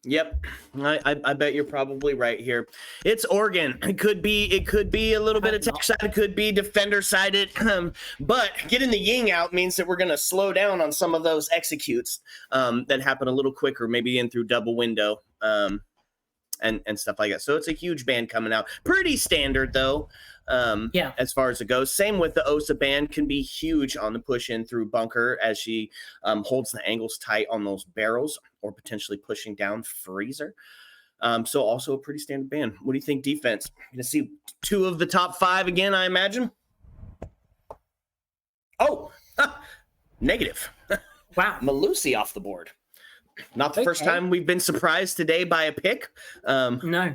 Yep, I bet you're probably right here. It's Oregon. It could be a little bit attack side. It could be defender sided. But getting the Ying out means that we're going to slow down on some of those executes that happen a little quicker, maybe in through double window. And stuff like that. So it's a huge band coming out. Pretty standard, though, as far as it goes. Same with the OSA band, can be huge on the push in through bunker as she holds the angles tight on those barrels or potentially pushing down freezer. So also a pretty standard band. What do you think defense? Going to see 2 of the top 5 again, I imagine? Oh, negative. Wow. Malusi off the board. Not the first time we've been surprised today by a pick. No.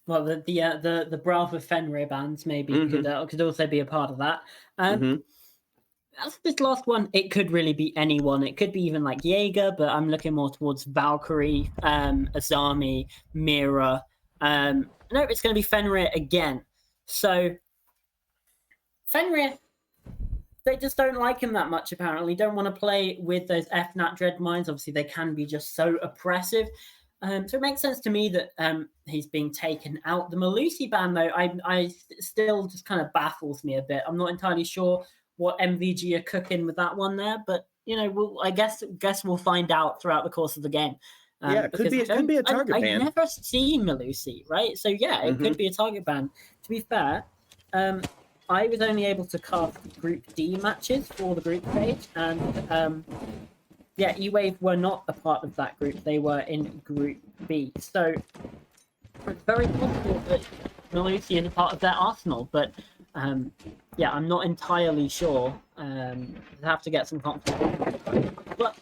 Well, the Brava Fenrir bands maybe could also be a part of that. As this last one, it could really be anyone. It could be even like Jaeger, but I'm looking more towards Valkyrie, Azami, Mira. No, it's going to be Fenrir again. So Fenrir, they just don't like him that much, apparently. Don't want to play with those FNAT Dread Mines. Obviously, they can be just so oppressive. So it makes sense to me that he's being taken out. The Malusi ban, though, I still just kind of baffles me a bit. I'm not entirely sure what MVG are cooking with that one there, but, you know, I guess we'll find out throughout the course of the game. It could be a target ban. I've never seen Malusi, right? So, yeah, it could be a target ban. To be fair, I was only able to cast Group D matches for the group stage, and E-Wave were not a part of that group. They were in Group B. So it's very possible that Malusi is a part of their arsenal, but I'm not entirely sure. I have to get some confidence. But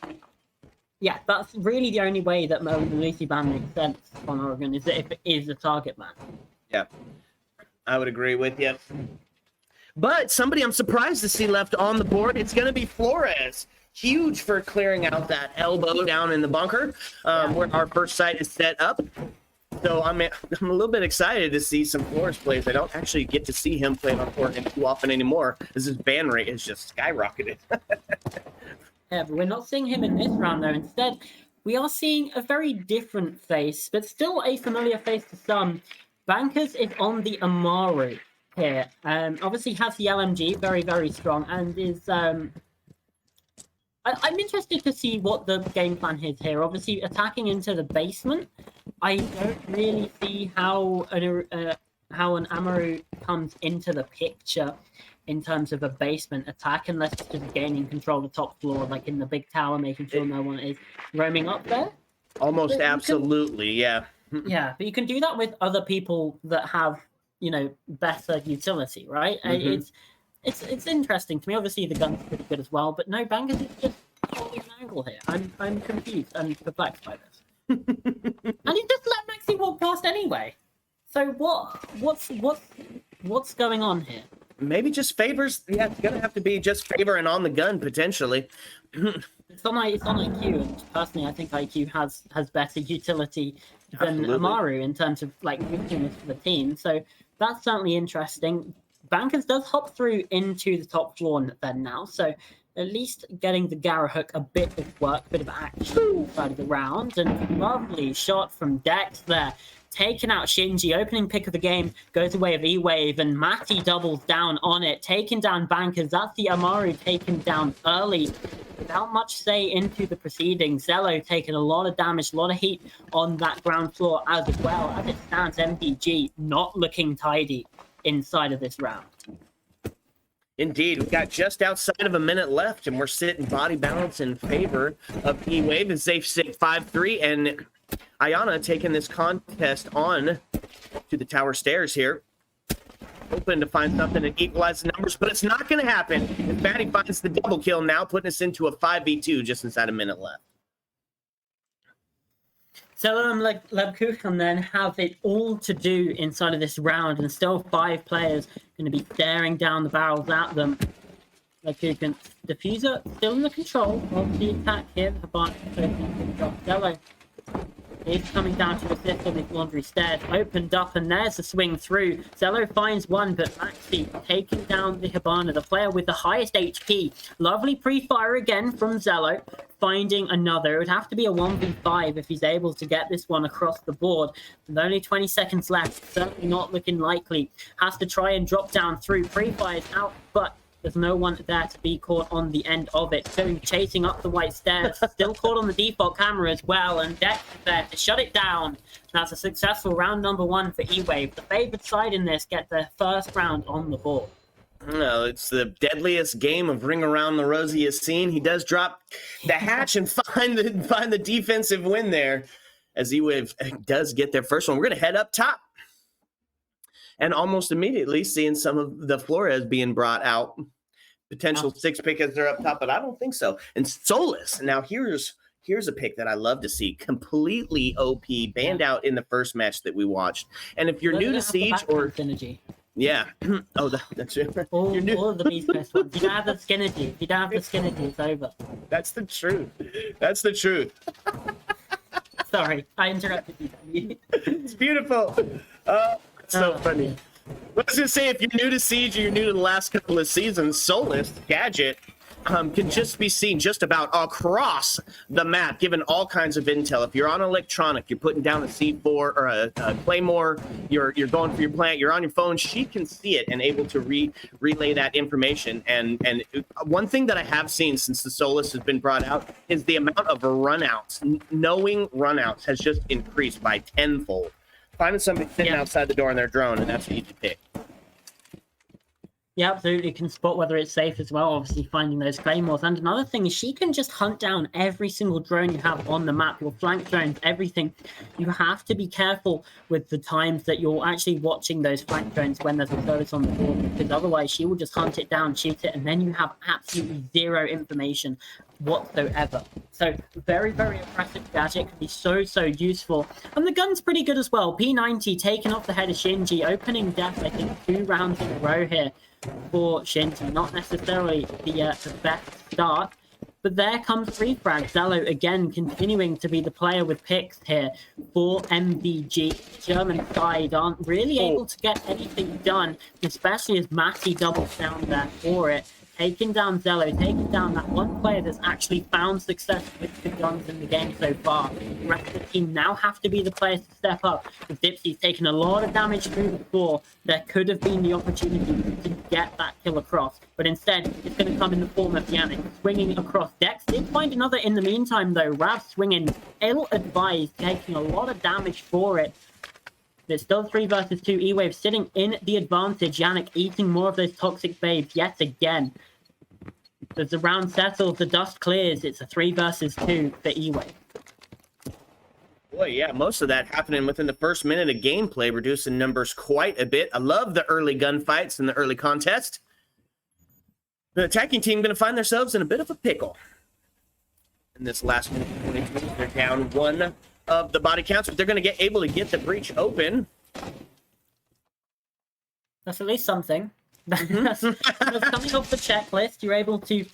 yeah, that's really the only way that Malusi ban makes sense on Oregon, is that if it is a target ban. Yeah, I would agree with you. But somebody I'm surprised to see left on the board, it's going to be Flores. Huge for clearing out that elbow down in the bunker where our first site is set up. So I'm a little bit excited to see some Flores plays. I don't actually get to see him play on Oregon too often anymore, as his ban rate has just skyrocketed. Yeah, but we're not seeing him in this round, though. Instead, we are seeing a very different face, but still a familiar face to some. Bankers is on the Amaru here. Obviously has the LMG, very strong, and is I'm interested to see what the game plan is here. Obviously attacking into the basement, I don't really see how an Amaru comes into the picture in terms of a basement attack, unless it's just gaining control of the top floor, like in the big tower, making sure no one is roaming up there. Almost absolutely, yeah. Yeah, but you can do that with other people that have, better utility, right? It's interesting to me. Obviously, the gun's pretty good as well, but no, Bangers is just holding an angle here. I'm confused and perplexed by this. And he just let Maxi walk past anyway. So what's going on here? Maybe just favors. Yeah, it's gonna have to be just favoring on the gun potentially. It's on IQ, and personally, I think IQ has better utility than Amaru in terms of like usefulness for the team. So that's certainly interesting. Bankers does hop through into the top floor then now, so at least getting the Gara hook a bit of work, a bit of action inside of the round, and lovely shot from Dex there. Taking out Shinji, opening pick of the game, goes away of E-Wave, and Matty doubles down on it, taking down Bankers. That's the Amaru taken down early, without much say into the proceedings. Zello taking a lot of damage, a lot of heat on that ground floor as well. As it stands, MDG not looking tidy inside of this round. Indeed, we've got just outside of a minute left, and we're sitting body balance in favor of E-Wave as they sit 5-3, and Ayana taking this contest on to the tower stairs here. Hoping to find something to equalize the numbers, but it's not going to happen. If Maddie finds the double kill now, putting us into a 5v2 just inside a minute left. So Leverkusen then have it all to do inside of this round, and still 5 players going to be staring down the barrels at them. Leverkusen Diffuser still in the control of the attack here. Zello is coming down to assist on these laundry stairs. Opened up, and there's the swing through. Zello finds one, but Maxi taking down the Hibana, the player with the highest HP. Lovely pre-fire again from Zello. Finding another. It would have to be a 1v5 if he's able to get this one across the board. With only 20 seconds left, certainly not looking likely. Has to try and drop down through. Pre-fires out, but there's no one there to be caught on the end of it. Going chasing up the white stairs. Still caught on the default camera as well, and Dex is there to shut it down. That's a successful round number 1 for E-Wave. The favored side in this get their first round on the board. No, it's the deadliest game of Ring Around the Rosiest scene. He does drop the hatch and find the defensive win there, as E-Wave does get their first one. We're going to head up top. And almost immediately seeing some of the Flores being brought out. Potential 6 pick as they're up top, but I don't think so. And Solus, now here's a pick that I love to see. Completely OP, banned out in the first match that we watched. And if you're new to Siege or... Synergy. Yeah. Oh, that's it. All of the Beast Coast ones. You don't have the Skinergy. If you don't have the Skinergy, it's over. That's the truth. That's the truth. Sorry, I interrupted you. It's beautiful. So funny. I was gonna say, if you're new to Siege or you're new to the last couple of seasons, Solus Gadget can just be seen just about across the map, given all kinds of intel. If you're on electronic, you're putting down a C4 or a Claymore, you're going for your plant, you're on your phone, she can see it and able to relay that information. And one thing that I have seen since the Solus has been brought out is the amount of runouts. Knowing runouts has just increased by tenfold. Finding somebody sitting outside the door in their drone, and that's an easy pick. Yeah, absolutely. Can spot whether it's safe as well, obviously finding those claymores. And another thing is she can just hunt down every single drone you have on the map, your flank drones, everything. You have to be careful with the times that you're actually watching those flank drones when there's a service on the board, because otherwise she will just hunt it down, shoot it, and then you have absolutely zero information whatsoever. So very, very impressive gadget, can be so useful. And the gun's pretty good as well. P90 taking off the head of Shinji, opening death, I think, 2 rounds in a row here for Shinji. Not necessarily the best start, but there comes 3 frags. Zello again continuing to be the player with picks here for MVG. German side aren't really able to get anything done, especially as Matty doubles down there for it. Taking down Zello, taking down that one player that's actually found success with the guns in the game so far. The rest of the team now have to be the players to step up. With Dipsy's taken a lot of damage through the floor, there could have been the opportunity to get that kill across. But instead, it's going to come in the form of Yannick swinging across. Dex did find another in the meantime, though. Rav swinging, ill-advised, taking a lot of damage for it. It's still 3 versus 2. E-Wave sitting in the advantage. Yannick eating more of those toxic babes yet again. As the round settles, the dust clears. It's a 3 versus 2 for E-Wave. Boy, yeah, most of that happening within the first minute of gameplay, reducing numbers quite a bit. I love the early gunfights and the early contest. The attacking team going to find themselves in a bit of a pickle. In this last minute, 22, they're down one of the body counts, but they're going to get able to get the breach open. That's at least something. That's coming off the checklist. You're able to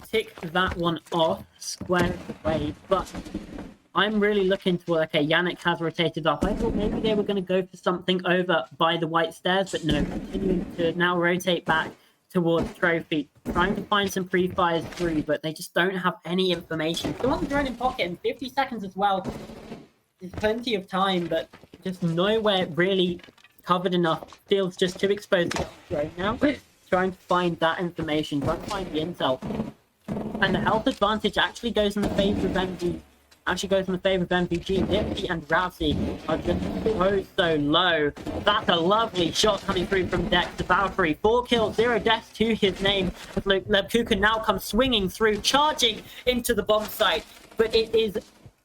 tick that one off square away, but I'm really looking for, okay, Yannick has rotated up. I thought maybe they were going to go for something over by the white stairs, but no, continuing to now rotate back towards Trophy, trying to find some pre-fires through, but they just don't have any information. Still on the drone in pocket in 50 seconds as well. There's plenty of time, but just nowhere really covered enough. Feels just too exposed to get on the drone now. Trying to find that information, trying to find the intel. And the health advantage actually goes in the favor of MV. MVG. Nifty and Rousey are just so low. That's a lovely shot coming through from Dex to Valkyrie. 4 kills, 0 deaths to his name. Lebku can now come swinging through, charging into the bomb site. But it is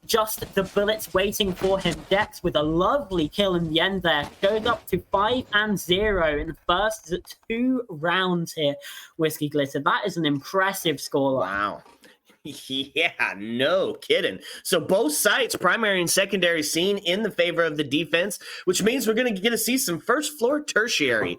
just the bullets waiting for him. Dex with a lovely kill in the end there. Goes up to 5-0 in the first 2 rounds here. Whiskey Glitter. That is an impressive scoreline. Wow. Yeah, no kidding. So both sides, primary and secondary, seen in the favor of the defense, which means we're going to get to see some first floor tertiary.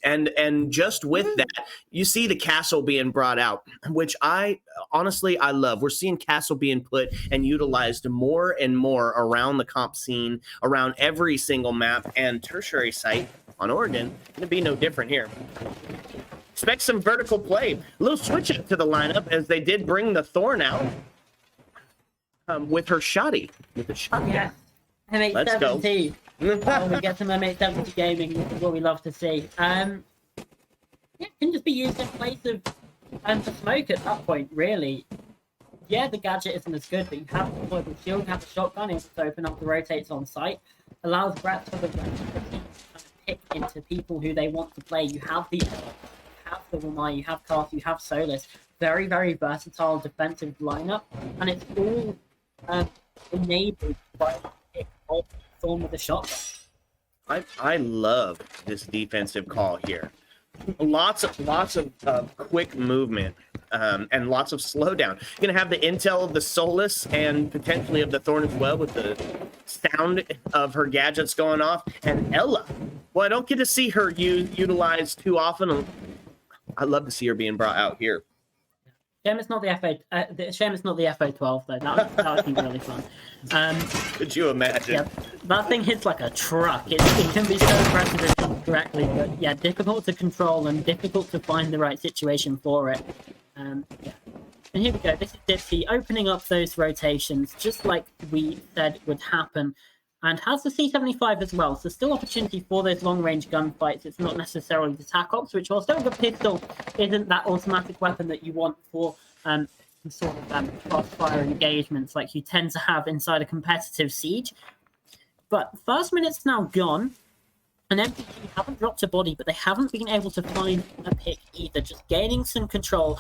And just with that, you see the castle being brought out, which I love. We're seeing castle being put and utilized more and more around the comp scene, around every single map, and tertiary site on Oregon going to be no different here. Expect some vertical play. A little switch up to the lineup as they did bring the Thorn out with her shotty. With the shotgun. Yeah. M870. We get some M870 gaming. This is what we love to see. Yeah, can just be used in place of the smoke at that point, really. Yeah, the gadget isn't as good, but you have the deployable shield, you have the shotgun, able to open up the rotates on site, allows Brett to pick into people who they want to play. You have the Wamai, you have Karth, you have Solus. Very, very versatile defensive lineup, and it's all enabled by the pick of Thorn with the shotgun. I love this defensive call here. Lots of quick movement and lots of slowdown. You're gonna have the intel of the Solus and potentially of the Thorn as well, with the sound of her gadgets going off. And Ella, well, I don't get to see her utilized too often. I'd love to see her being brought out here. Shame it's not the FO12 though. That would be really fun. Could you imagine? Yeah, that thing hits like a truck. It can be so impressive if done correctly, but yeah, difficult to control and difficult to find the right situation for it. Yeah. And here we go. This is Dipsy opening up those rotations, just like we said would happen. And has the C75 as well, so still opportunity for those long-range gunfights. It's not necessarily the TAC Ops, which, while still a good pistol, isn't that automatic weapon that you want for some sort of crossfire engagements like you tend to have inside a competitive siege. But first minute's now gone, and MPG haven't dropped a body, but they haven't been able to find a pick either, just gaining some control.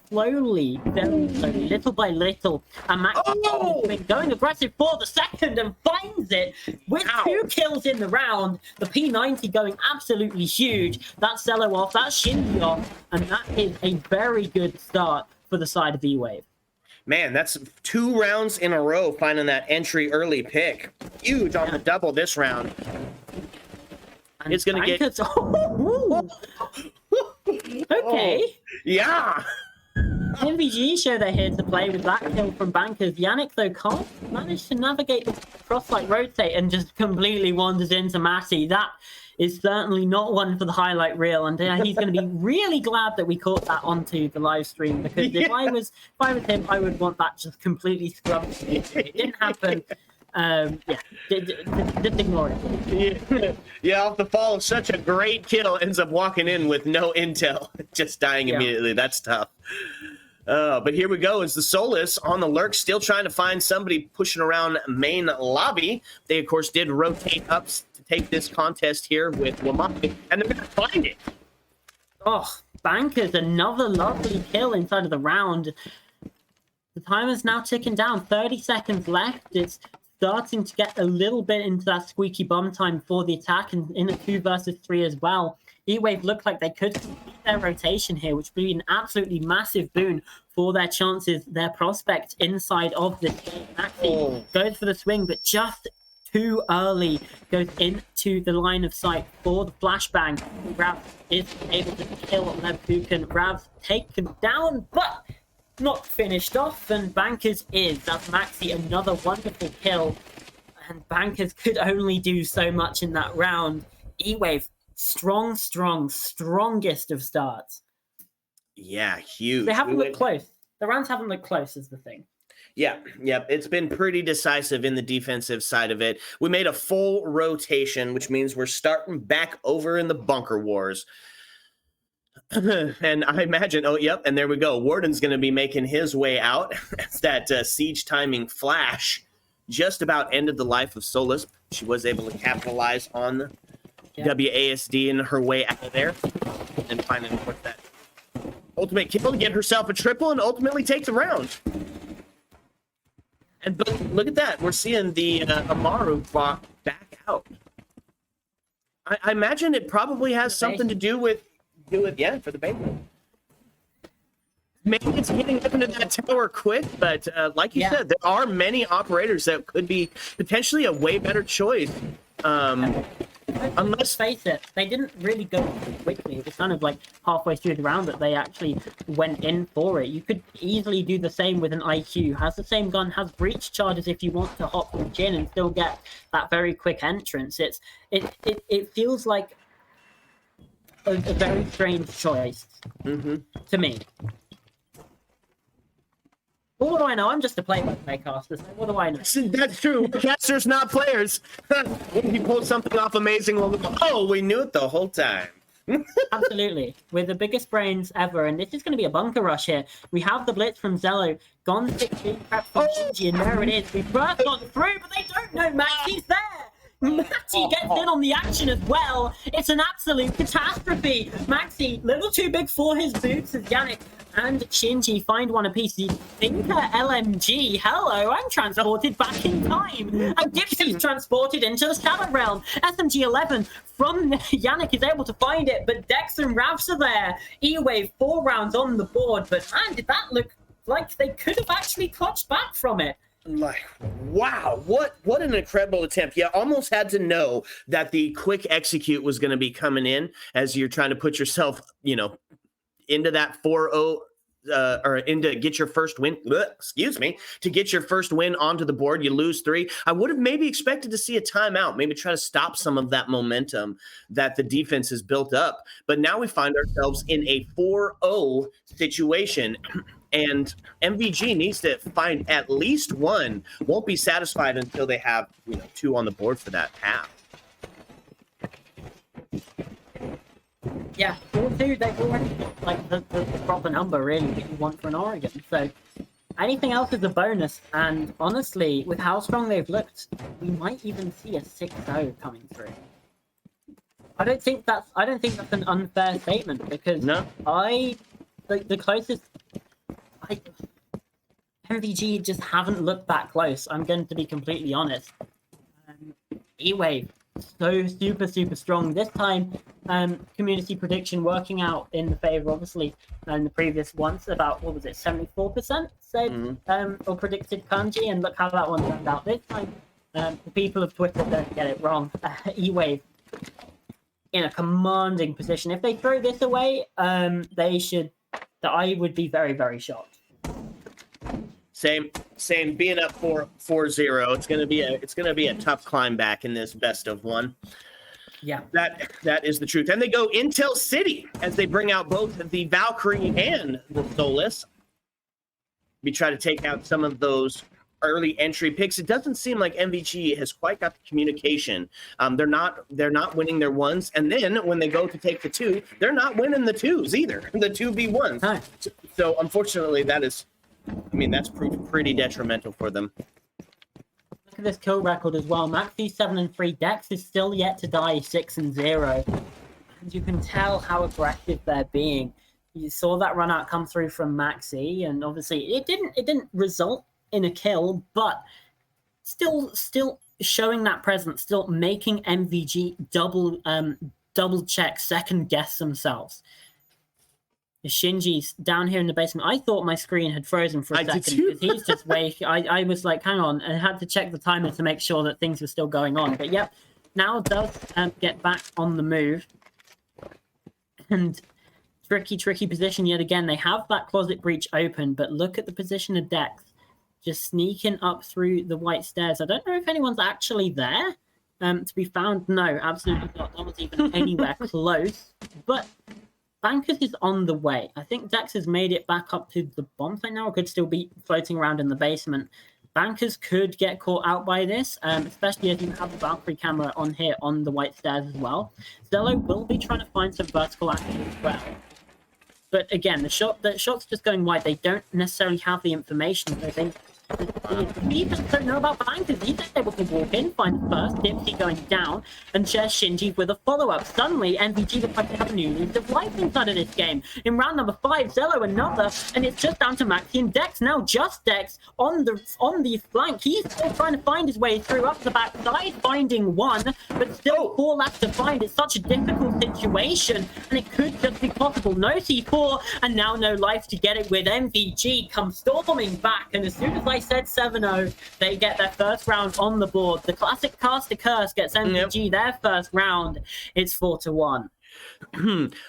Slowly, very slowly, little by little, and Max has been going aggressive for the second and finds it with 2 kills in the round. The P90 going absolutely huge. That Cello off, that Shindy off, and that is a very good start for the side of E-Wave. Man, that's 2 rounds in a row finding that entry early pick. Huge on the double this round. And it's going to get... Okay. Yeah. MVG show they're here to play with that kill from Bankers. Yannick, though, can't manage to navigate the cross-light rotate and just completely wanders into Matty. That is certainly not one for the highlight reel, and he's going to be really glad that we caught that onto the live stream, because if I was him, I would want that just completely scrubbed. It didn't happen. Just ignore it. Yeah, off the fall of such a great kill, ends up walking in with no intel, just dying immediately. That's tough. But here we go. Is the Solus on the lurk, still trying to find somebody pushing around main lobby. They, of course, did rotate up to take this contest here with Wamaki, and they're going to find it. Oh, Bankers, another lovely kill inside of the round. The timer's now ticking down. 30 seconds left. It's starting to get a little bit into that squeaky bum time for the attack, and in a 2 versus 3 as well. E-Wave looked like they could complete their rotation here, which would be an absolutely massive boon for their chances, their prospect inside of this game. Maxi goes for the swing, but just too early, goes into the line of sight for the flashbang. Rav is able to kill Lebkuchen. Rav taken down, but not finished off, and Bankers is. That's Maxi, another wonderful kill, and Bankers could only do so much in that round. E-Wave, strongest of starts. Yeah, huge. They haven't looked close. The rounds haven't looked close is the thing. Yeah. It's been pretty decisive in the defensive side of it. We made a full rotation, which means we're starting back over in the bunker wars. And I imagine, and there we go. Warden's going to be making his way out. As that siege timing flash just about ended the life of Solus. She was able to capitalize on WASD in her way out of there and finally put that ultimate kill to get herself a triple and ultimately take the round. And but look at that. We're seeing the Amaru back out. I imagine it probably has something to do with for the base. Maybe it's getting up into that tower quick, but like you said, there are many operators that could be potentially a way better choice. Let's face it, they didn't really go quickly. It was kind of like halfway through the round that they actually went in for it. You could easily do the same with an IQ. Has the same gun, has breach charges if you want to hop the chin and still get that very quick entrance. It feels like a very strange choice to me. Well, what do I know? I'm just a play-by-play caster, so what do I know? That's true. Casters, not players. What if you pulled something off amazing? We knew it the whole time. Absolutely. We're the biggest brains ever, and this is going to be a bunker rush here. We have the blitz from Zello, gone 16 prep from Shinji, and there it is. We first got through, but they don't know Maxi's there. Maxi gets in on the action as well. It's an absolute catastrophe. Maxi, little too big for his boots as Yannick and Shinji find one apiece. The Thinker LMG, hello, I'm transported back in time. And Dipsy's transported into the Shadow Realm. SMG-11 from Yannick is able to find it, but Dex and Ravs are there. E-Wave, 4 rounds on the board, but man, did that look like they could have actually clutched back from it. Like, wow, what an incredible attempt. You almost had to know that the quick execute was going to be coming in as you're trying to put yourself, into that 4-0 or into get your first win. To get your first win onto the board, you lose 3. I would have maybe expected to see a timeout, maybe try to stop some of that momentum that the defense has built up. But now we find ourselves in a 4-0 situation. And MVG needs to find at least one. Won't be satisfied until they have 2 on the board for that half. Yeah, 4-2, they've already got the proper number really that you want for an Oregon. So anything else is a bonus. And honestly, with how strong they've looked, we might even see a 6-0 coming through. I don't think that's an unfair statement because the closest. MVG just haven't looked that close. I'm going to be completely honest. E-Wave, so super strong. This time, community prediction working out in the favor, obviously, and the previous ones, about, 74% said or predicted Kanji, and look how that one turned out this time. The people of Twitter don't get it wrong. E-Wave in a commanding position. If they throw this away, I would be very shocked. Same. Being up 4-0, it's gonna be a tough climb back in this best of 1. Yeah, that is the truth. And they go Intel City as they bring out both the Valkyrie and the Solus. We try to take out some of those early entry picks. It doesn't seem like MVG has quite got the communication. They're not winning their 1s, and then when they go to take the 2, they're not winning the 2s either. The 2v1s. Hi. So unfortunately, that's proved pretty detrimental for them. Look at this kill record as well. Maxi 7-3. Dex is still yet to die 6-0. And you can tell how aggressive they're being. You saw that run out come through from Maxi, and obviously it didn't result in a kill, but still showing that presence, still making MVG double check, second guess themselves. Shinji's down here in the basement. I thought my screen had frozen for a second because he's just I was like, hang on, and had to check the timer to make sure that things were still going on. But yep, now does get back on the move. And tricky position yet again. They have that closet breach open, but look at the position of Dex. Just sneaking up through the white stairs. I don't know if anyone's actually there to be found. No, absolutely not. No one's even anywhere close. But Bankers is on the way. I think Dex has made it back up to the bomb site now, or could still be floating around in the basement. Bankers could get caught out by this, especially as you have the Valkyrie camera on here on the white stairs as well. Zello will be trying to find some vertical action as well. But again, the shot's just going wide. They don't necessarily have the information. So we just don't know about Bankers. He's able to walk in, find the first, Dipsy going down, and share Shinji with a follow-up. Suddenly, MVG looks like they have a new lead of life inside of this game. In round number 5, Zello another, and it's just down to Maxi and Dex now. Just Dex on the flank. He's still trying to find his way through up the backside, finding one, but still 4 left to find. It's such a difficult situation, and it could just be possible. No C4, and now no life to get it with. MVG comes storming back, and as soon as I said 7-0, they get their first round on the board. The classic caster curse gets MVG their first round. It's 4-1.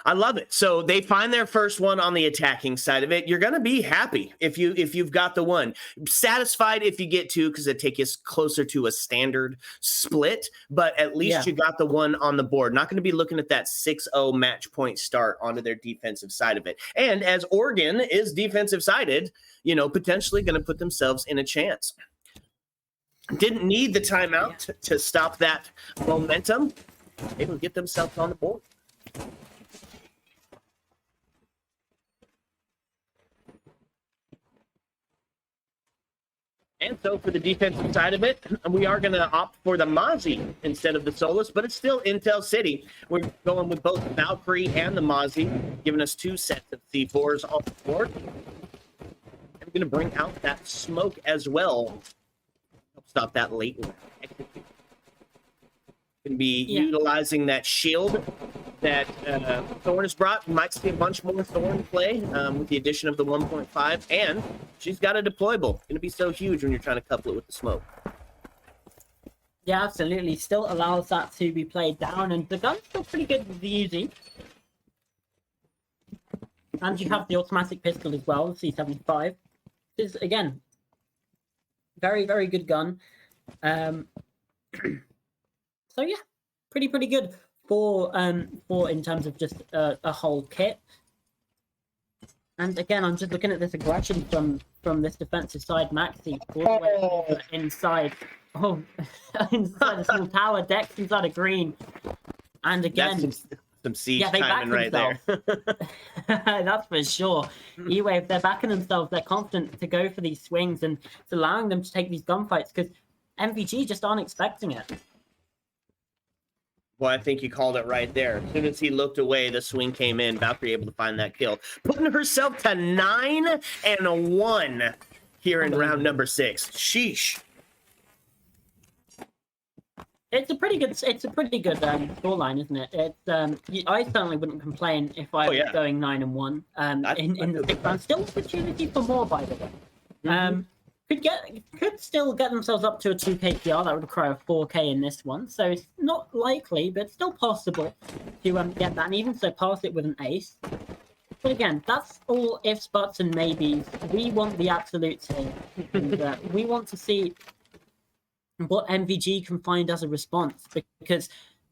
I love it. So they find their first one on the attacking side of it. You're going to be happy if you've got the one. Satisfied if you get 2, because it takes you closer to a standard split, but at least you got the one on the board. Not going to be looking at that 6-0 match point start onto their defensive side of it. And as Oregon is defensive sided, potentially going to put themselves in a chance. Didn't need the timeout to stop that momentum. Able to get themselves on the board. And so for the defensive side of it, we are going to opt for the Mozzie instead of the Solus, but it's still Intel City. We're going with both the Valkyrie and the Mozzie, giving us 2 sets of C4s off the board. And we're going to bring out that smoke as well. Help stop that latent execute. Going to be utilizing that shield that Thorn has brought. We might see a bunch more Thorn play with the addition of the 1.5, and she's got a deployable. Going to be so huge when you're trying to couple it with the smoke. Yeah, absolutely. Still allows that to be played down, and the gun's still pretty good with the Uzi. And you have the automatic pistol as well, the C75. Which is, again, very, very good gun. So yeah, pretty good for in terms of just a whole kit. And again, I'm just looking at this aggression from this defensive side. Maxi all the way over inside inside a small tower. Dex inside a green, and again that's some siege timing right there. That's for sure. E-Wave, they're backing themselves. They're confident to go for these swings, and it's allowing them to take these gunfights because MVG just aren't expecting it. Well, I think you called it right there. As soon as he looked away, the swing came in. Valkyrie able to find that kill, putting herself to 9-1 here in round number 6. Sheesh. It's a pretty good scoreline, isn't it? It's I certainly wouldn't complain if I was going 9-1 in the 6th round. Still opportunity for more, by the way. Could still get themselves up to a 2K PR. That would require a 4K in this one, so it's not likely, but still possible to get that, and even so pass it with an ace. But again, that's all ifs, buts, and maybes. We want the absolutes here, and we want to see what MVG can find as a response, because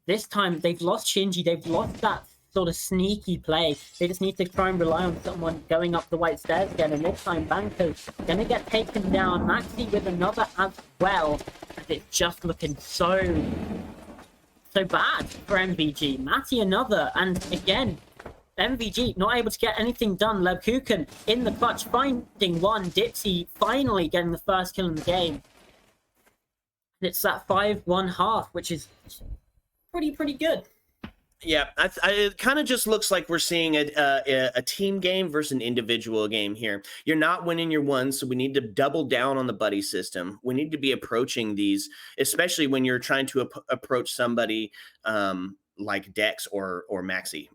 this time they've lost Shinji, they've lost that sort of sneaky play. They just need to try and rely on someone going up the white stairs again, and this time Banker's gonna get taken down. Maxi with another as well, and it's just looking so bad for MVG. Matty another, and again MVG not able to get anything done. Lebkuchen in the clutch, finding one. Dipsy finally getting the first kill in the game. It's that 5-1 half, which is pretty good. Yeah, it kind of just looks like we're seeing a team game versus an individual game here. You're not winning your ones, so we need to double down on the buddy system. We need to be approaching these, especially when you're trying to approach somebody like Dex or Maxi,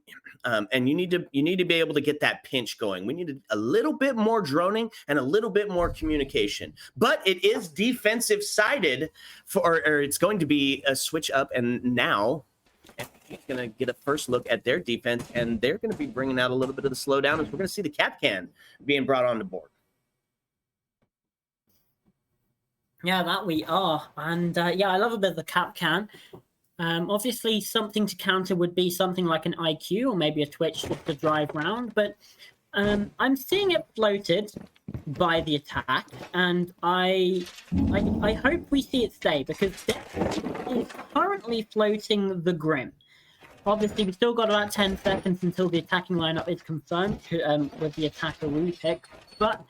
and you need to be able to get that pinch going. We need a little bit more droning and a little bit more communication. But it is defensive sided or it's going to be a switch up, and now. And he's going to get a first look at their defense, and they're going to be bringing out a little bit of the slowdown as we're going to see the cap can being brought on the board. Yeah, that we are. And yeah, I love a bit of the cap can. Obviously, something to counter would be something like an IQ or maybe a Twitch to drive round, but I'm seeing it floated by the attack, and I hope we see it stay, because it's currently floating the Grim. Obviously, we've still got about 10 seconds until the attacking lineup is confirmed with the attacker repick, but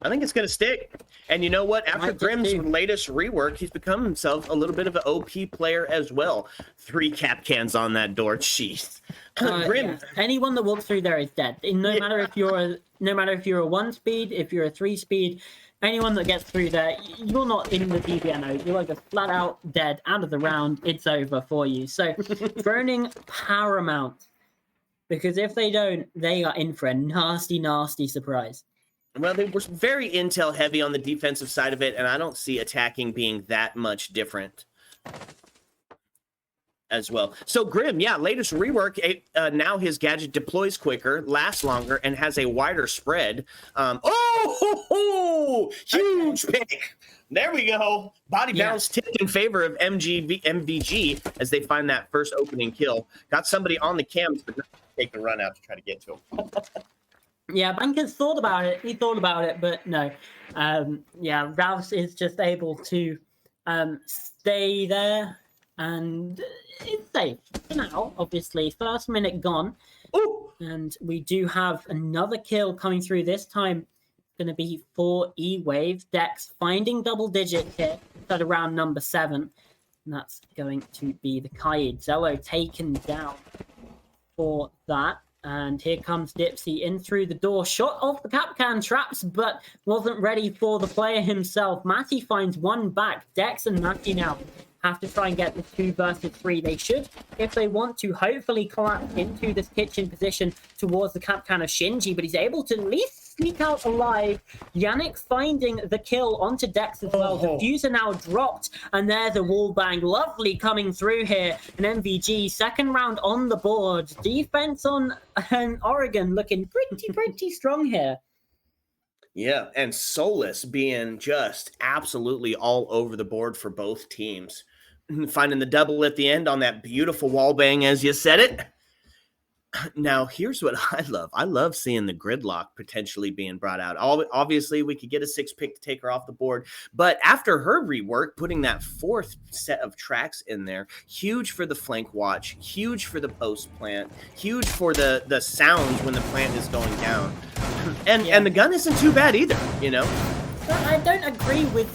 I think it's going to stick. And you know what? After Grim's latest rework, he's become himself a little bit of an OP player as well. 3 cap cans on that door. Jeez. Grim. Yeah. Anyone that walks through there is dead. No matter if you're a 1-speed, if you're a 3-speed, anyone that gets through there, you're not in the DBNO. You're just flat out dead, out of the round. It's over for you. So droning paramount, because if they don't, they are in for a nasty, nasty surprise. Well, they were very intel heavy on the defensive side of it, and I don't see attacking being that much different as well. So Grim, yeah, latest rework, now his gadget deploys quicker, lasts longer, and has a wider spread. Huge pick. There we go. Body bounce tipped in favor of MVG as they find that first opening kill. Got somebody on the cams, but not take the run out to try to get to him. Yeah, Bankers thought about it. He thought about it, but no. Yeah, Rouse is just able to stay there, and it's safe for now, obviously. First minute gone. Ooh. And we do have another kill coming through. This time going to be for E-Wave. Dex finding double digits here at around number 7. And that's going to be the Kaid. Zello taken down for that. And here comes Dipsy in through the door. Shot off the Capcan traps, but wasn't ready for the player himself. Matty finds one back. Dex and Matty now have to try and get the 2 versus 3. They should, if they want to, hopefully collapse into this kitchen position towards the Capcan of Shinji, but he's able to at least sneak out alive. Yannick finding the kill onto Dex as well. The Diffuser now dropped, and there's a wall bang. Lovely coming through here. An MVG, second round on the board. Defense on Oregon looking pretty strong here. Yeah, and Solus being just absolutely all over the board for both teams. Finding the double at the end on that beautiful wall bang, as you said it. Now, here's what I love. I love seeing the gridlock potentially being brought out. Obviously, we could get a 6-pick to take her off the board. But after her rework, putting that 4th set of tracks in there, huge for the flank watch, huge for the post plant, huge for the sound when the plant is going down. And the gun isn't too bad either, you know? I don't agree with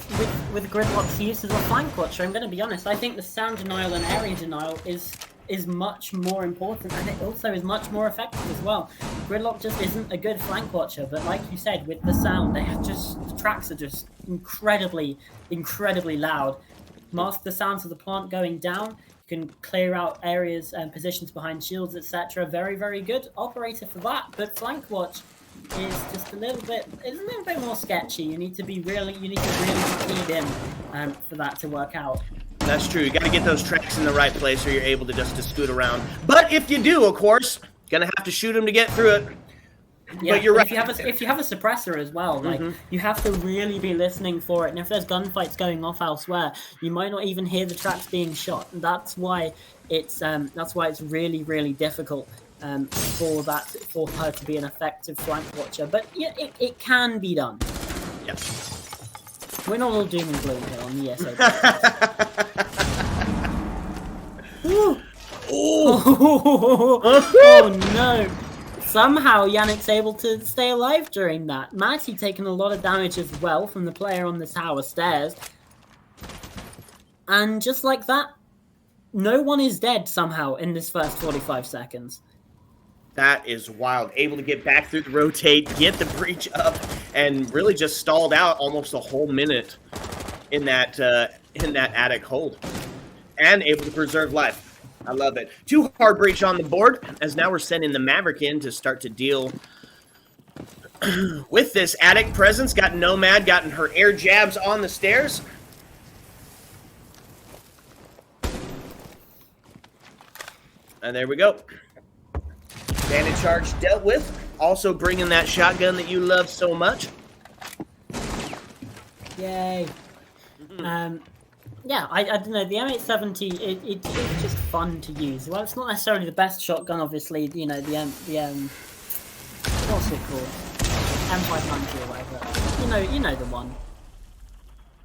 Gridlock's use as a flank watcher. I'm going to be honest. I think the sound denial and area denial is much more important, and it also is much more effective as well. Gridlock just isn't a good flank watcher, but like you said, with the sound, the tracks are just incredibly loud. Mask the sounds of the plant going down. You can clear out areas and positions behind shields, etc. Very good operator for that, but flank watch is just a little bit more sketchy. You need to really keyed in for that to work out. That's true. You got to get those tracks in the right place, or you're able to just scoot around. But if you do, of course, gonna have to shoot them to get through it. Yeah, but you're right. If you have a suppressor as well, like you have to really be listening for it. And if there's gunfights going off elsewhere, you might not even hear the tracks being shot. And that's why it's really difficult for her to be an effective flank watcher. But yeah, it can be done. Yeah. We're not all doom and gloom here on the ESA. Oh no! Somehow Yannick's able to stay alive during that. Matty taking a lot of damage as well from the player on the tower stairs. And just like that, no one is dead somehow in this first 45 seconds. That is wild. Able to get back through the rotate, get the breach up, and really just stalled out almost a whole minute in that attic hold. And able to preserve life. I love it. 2 hard breach on the board, as now we're sending the Maverick in to start to deal with this attic presence. Got Nomad, gotten her air jabs on the stairs. And there we go. Bandit charge dealt with. Also bringing that shotgun that you love so much. Yay. Yeah, I don't know, the M870, it's just fun to use. Well, it's not necessarily the best shotgun, obviously, you know, the what's it called? M590 or whatever. You know the one.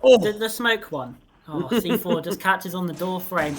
Oh. The smoke one. Oh, C4 just catches on the door frame.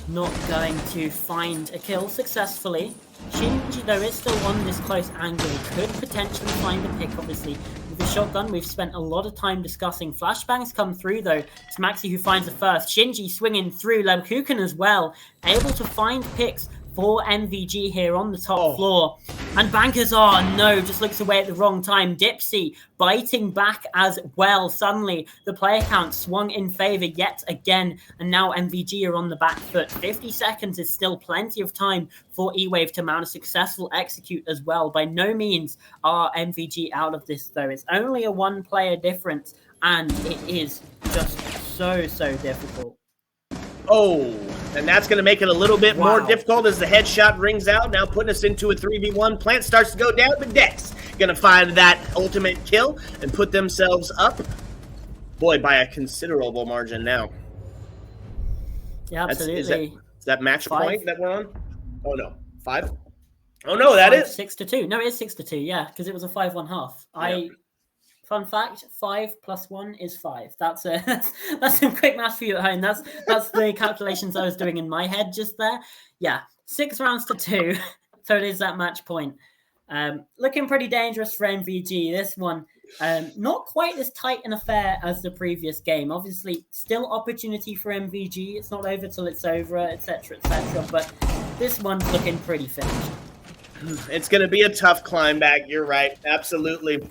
Not going to find a kill successfully. Shinji, though, is still on this close angle. He could potentially find a pick, obviously. With the shotgun, we've spent a lot of time discussing. Flashbangs come through, though. It's Maxi who finds the first. Shinji swinging through. Lemkuken as well. Able to find picks for MVG here on the top floor. And Bankers, oh no, just looks away at the wrong time. Dipsy biting back as well. Suddenly, the player count swung in favor yet again. And now MVG are on the back foot. 50 seconds is still plenty of time for E-Wave to mount a successful execute as well. By no means are MVG out of this, though. It's only a 1-player difference. And it is just so difficult. Oh, and that's going to make it a little bit more difficult as the headshot rings out. Now putting us into a 3v1. Plant starts to go down, but Dex going to find that ultimate kill and put themselves up, boy, by a considerable margin now. Yeah, absolutely. Is that match point that we're on? Oh, no. 5? Oh, no, that is 6-2. No, it is 6-2, yeah, because it was a 5-1-half. Yeah. Fun fact: 5 + 1 is 5. That's some quick math for you at home. That's the calculations I was doing in my head just there. Yeah, 6 rounds to 2, so it is that match point. Looking pretty dangerous for MVG. This one, not quite as tight an affair as the previous game. Obviously, still opportunity for MVG. It's not over till it's over, etc., etc. But this one's looking pretty finished. It's going to be a tough climb back. You're right. Absolutely.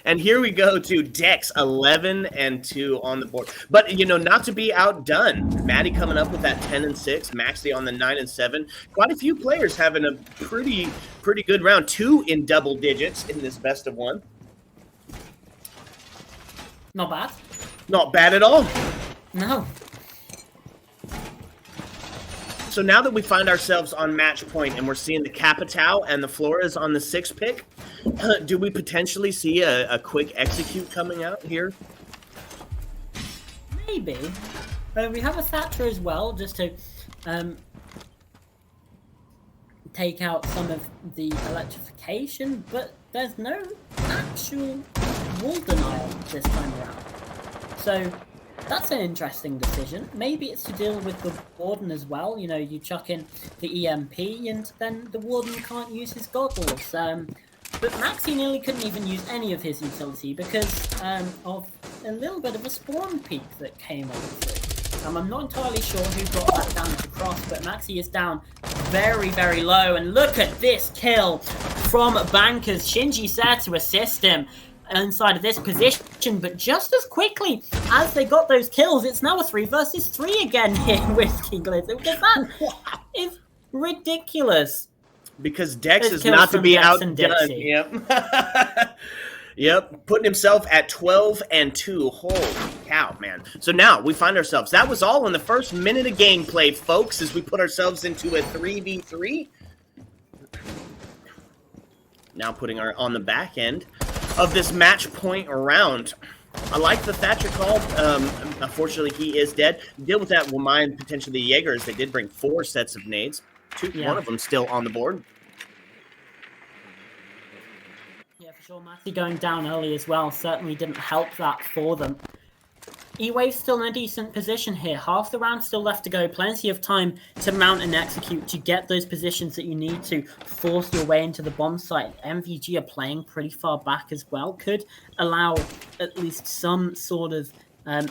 And here we go to Dex, 11-2 on the board. But, not to be outdone. Maddie coming up with that 10-6. Maxi on the 9-7. Quite a few players having a pretty good round. 2 in double digits in this best of 1. Not bad. Not bad at all. No. So now that we find ourselves on match point and we're seeing the Capitao and the Flores on the 6 pick, do we potentially see a quick execute coming out here? Maybe. We have a Thatcher as well, just to take out some of the electrification, but there's no actual wall denial this time around. So that's an interesting decision. Maybe it's to deal with the Warden as well. You chuck in the EMP and then the Warden can't use his goggles. But Maxi nearly couldn't even use any of his utility because of a little bit of a spawn peak that came on through. I'm not entirely sure who got that damage across, but Maxi is down very low. And look at this kill from Bankers. Shinji's there to assist him inside of this position, but just as quickly as they got those kills, it's now a 3 versus 3 again here with Kinglitz. Because that is ridiculous. Because Dex is not to be outdone. Yep. Yep. Putting himself at 12-2. Holy cow, man. So now we find ourselves. That was all in the first minute of gameplay, folks, as we put ourselves into a 3v3. Now putting our on the back end of this match point round. I like the Thatcher call. Unfortunately, he is dead. Deal with that will mind potentially the Jaegers. They did bring 4 sets of nades. One of them still on the board. Yeah, for sure. Matty going down early as well certainly didn't help that for them. E-Wave's still in a decent position here. Half the round still left to go. Plenty of time to mount and execute to get those positions that you need to force your way into the bomb site. MVG are playing pretty far back as well. Could allow at least some sort of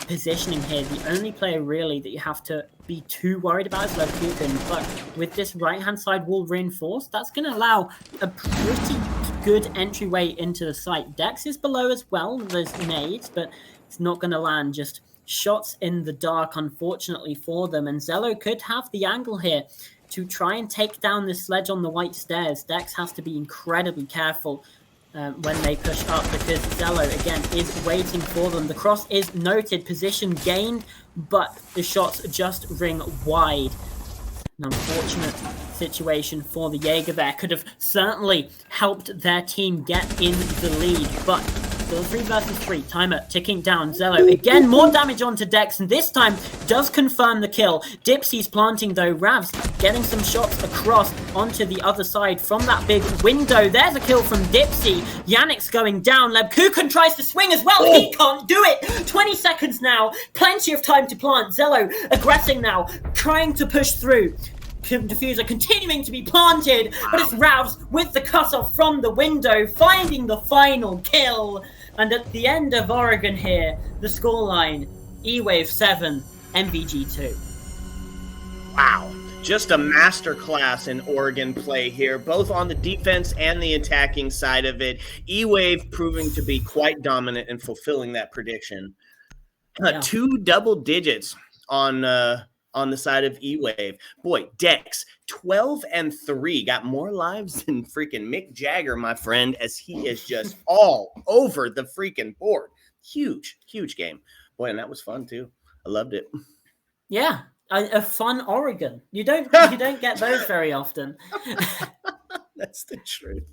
positioning here. The only player really that you have to be too worried about is Leverkusen, but with this right-hand side wall reinforced, that's going to allow a pretty good entryway into the site. Dex is below as well, there's nades, but it's not going to land. Just shots in the dark, unfortunately for them, and Zello could have the angle here to try and take down this sledge on the white stairs. Dex has to be incredibly careful when they push up, because Zello, again, is waiting for them. The cross is noted, position gained, but the shots just ring wide. An unfortunate situation for the Jaeger there. Could have certainly helped their team get in the lead, but still 3 versus 3. Timer ticking down. Zello, again, more damage onto Dex, and this time does confirm the kill. Dipsy's planting, though. Ravs getting some shots across onto the other side from that big window. There's a kill from Dipsy. Yannick's going down. Lebkuchen tries to swing as well. He can't do it. 20 seconds now. Plenty of time to plant. Zello aggressing now, trying to push through. Diffuser continuing to be planted, but it's Ravs with the cutoff from the window, finding the final kill. And at the end of Oregon here, the scoreline, E-Wave 7, MVG 2. Wow. Just a masterclass in Oregon play here, both on the defense and the attacking side of it. E-Wave proving to be quite dominant and fulfilling that prediction. 2 double digits on the side of E-Wave. Boy, Dex, 12-3, got more lives than freaking Mick Jagger, my friend, as he is just all over the freaking board. Huge, huge game. Boy, and that was fun too. I loved it. Yeah, a fun Oregon. You don't get those very often. That's the truth.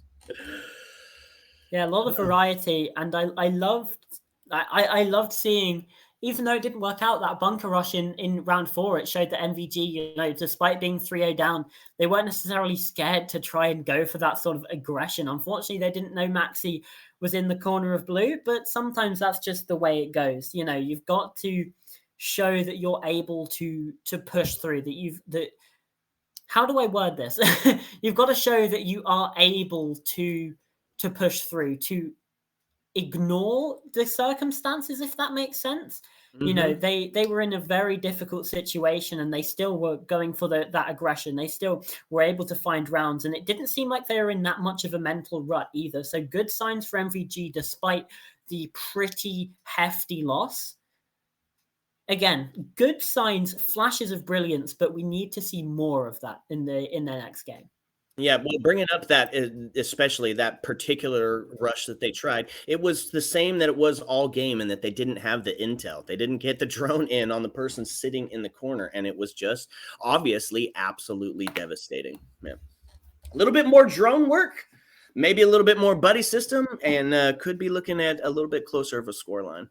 Yeah, a lot of variety, and I loved seeing. Even though it didn't work out, that bunker rush in round 4, it showed that MVG, despite being 3-0 down, they weren't necessarily scared to try and go for that sort of aggression. Unfortunately, they didn't know Maxi was in the corner of blue, but sometimes that's just the way it goes. You've got to show that you're able to push through, how do I word this? You've got to show that you are able to push through, to ignore the circumstances, if that makes sense. Mm-hmm. They were in a very difficult situation, and they still were going for that aggression. They still were able to find rounds, and it didn't seem like they were in that much of a mental rut either. So good signs for MVG, despite the pretty hefty loss. Again, good signs, flashes of brilliance, but we need to see more of that in the next game. Yeah, well, bringing up that, especially that particular rush that they tried, it was the same that it was all game, and that they didn't have the intel. They didn't get the drone in on the person sitting in the corner, and it was just obviously absolutely devastating. Yeah. A little bit more drone work, maybe a little bit more buddy system, and could be looking at a little bit closer of a scoreline.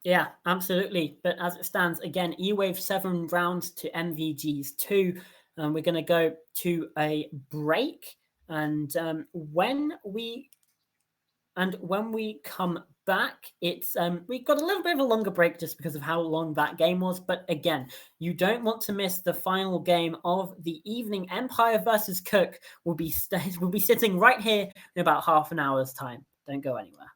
Yeah, absolutely. But as it stands, again, E-Wave 7 rounds to MVG's 2. We're going to go to a break, and when we come back, it's we've got a little bit of a longer break just because of how long that game was. But again, you don't want to miss the final game of the evening. Empire versus Cook will be sitting right here in about half an hour's time. Don't go anywhere.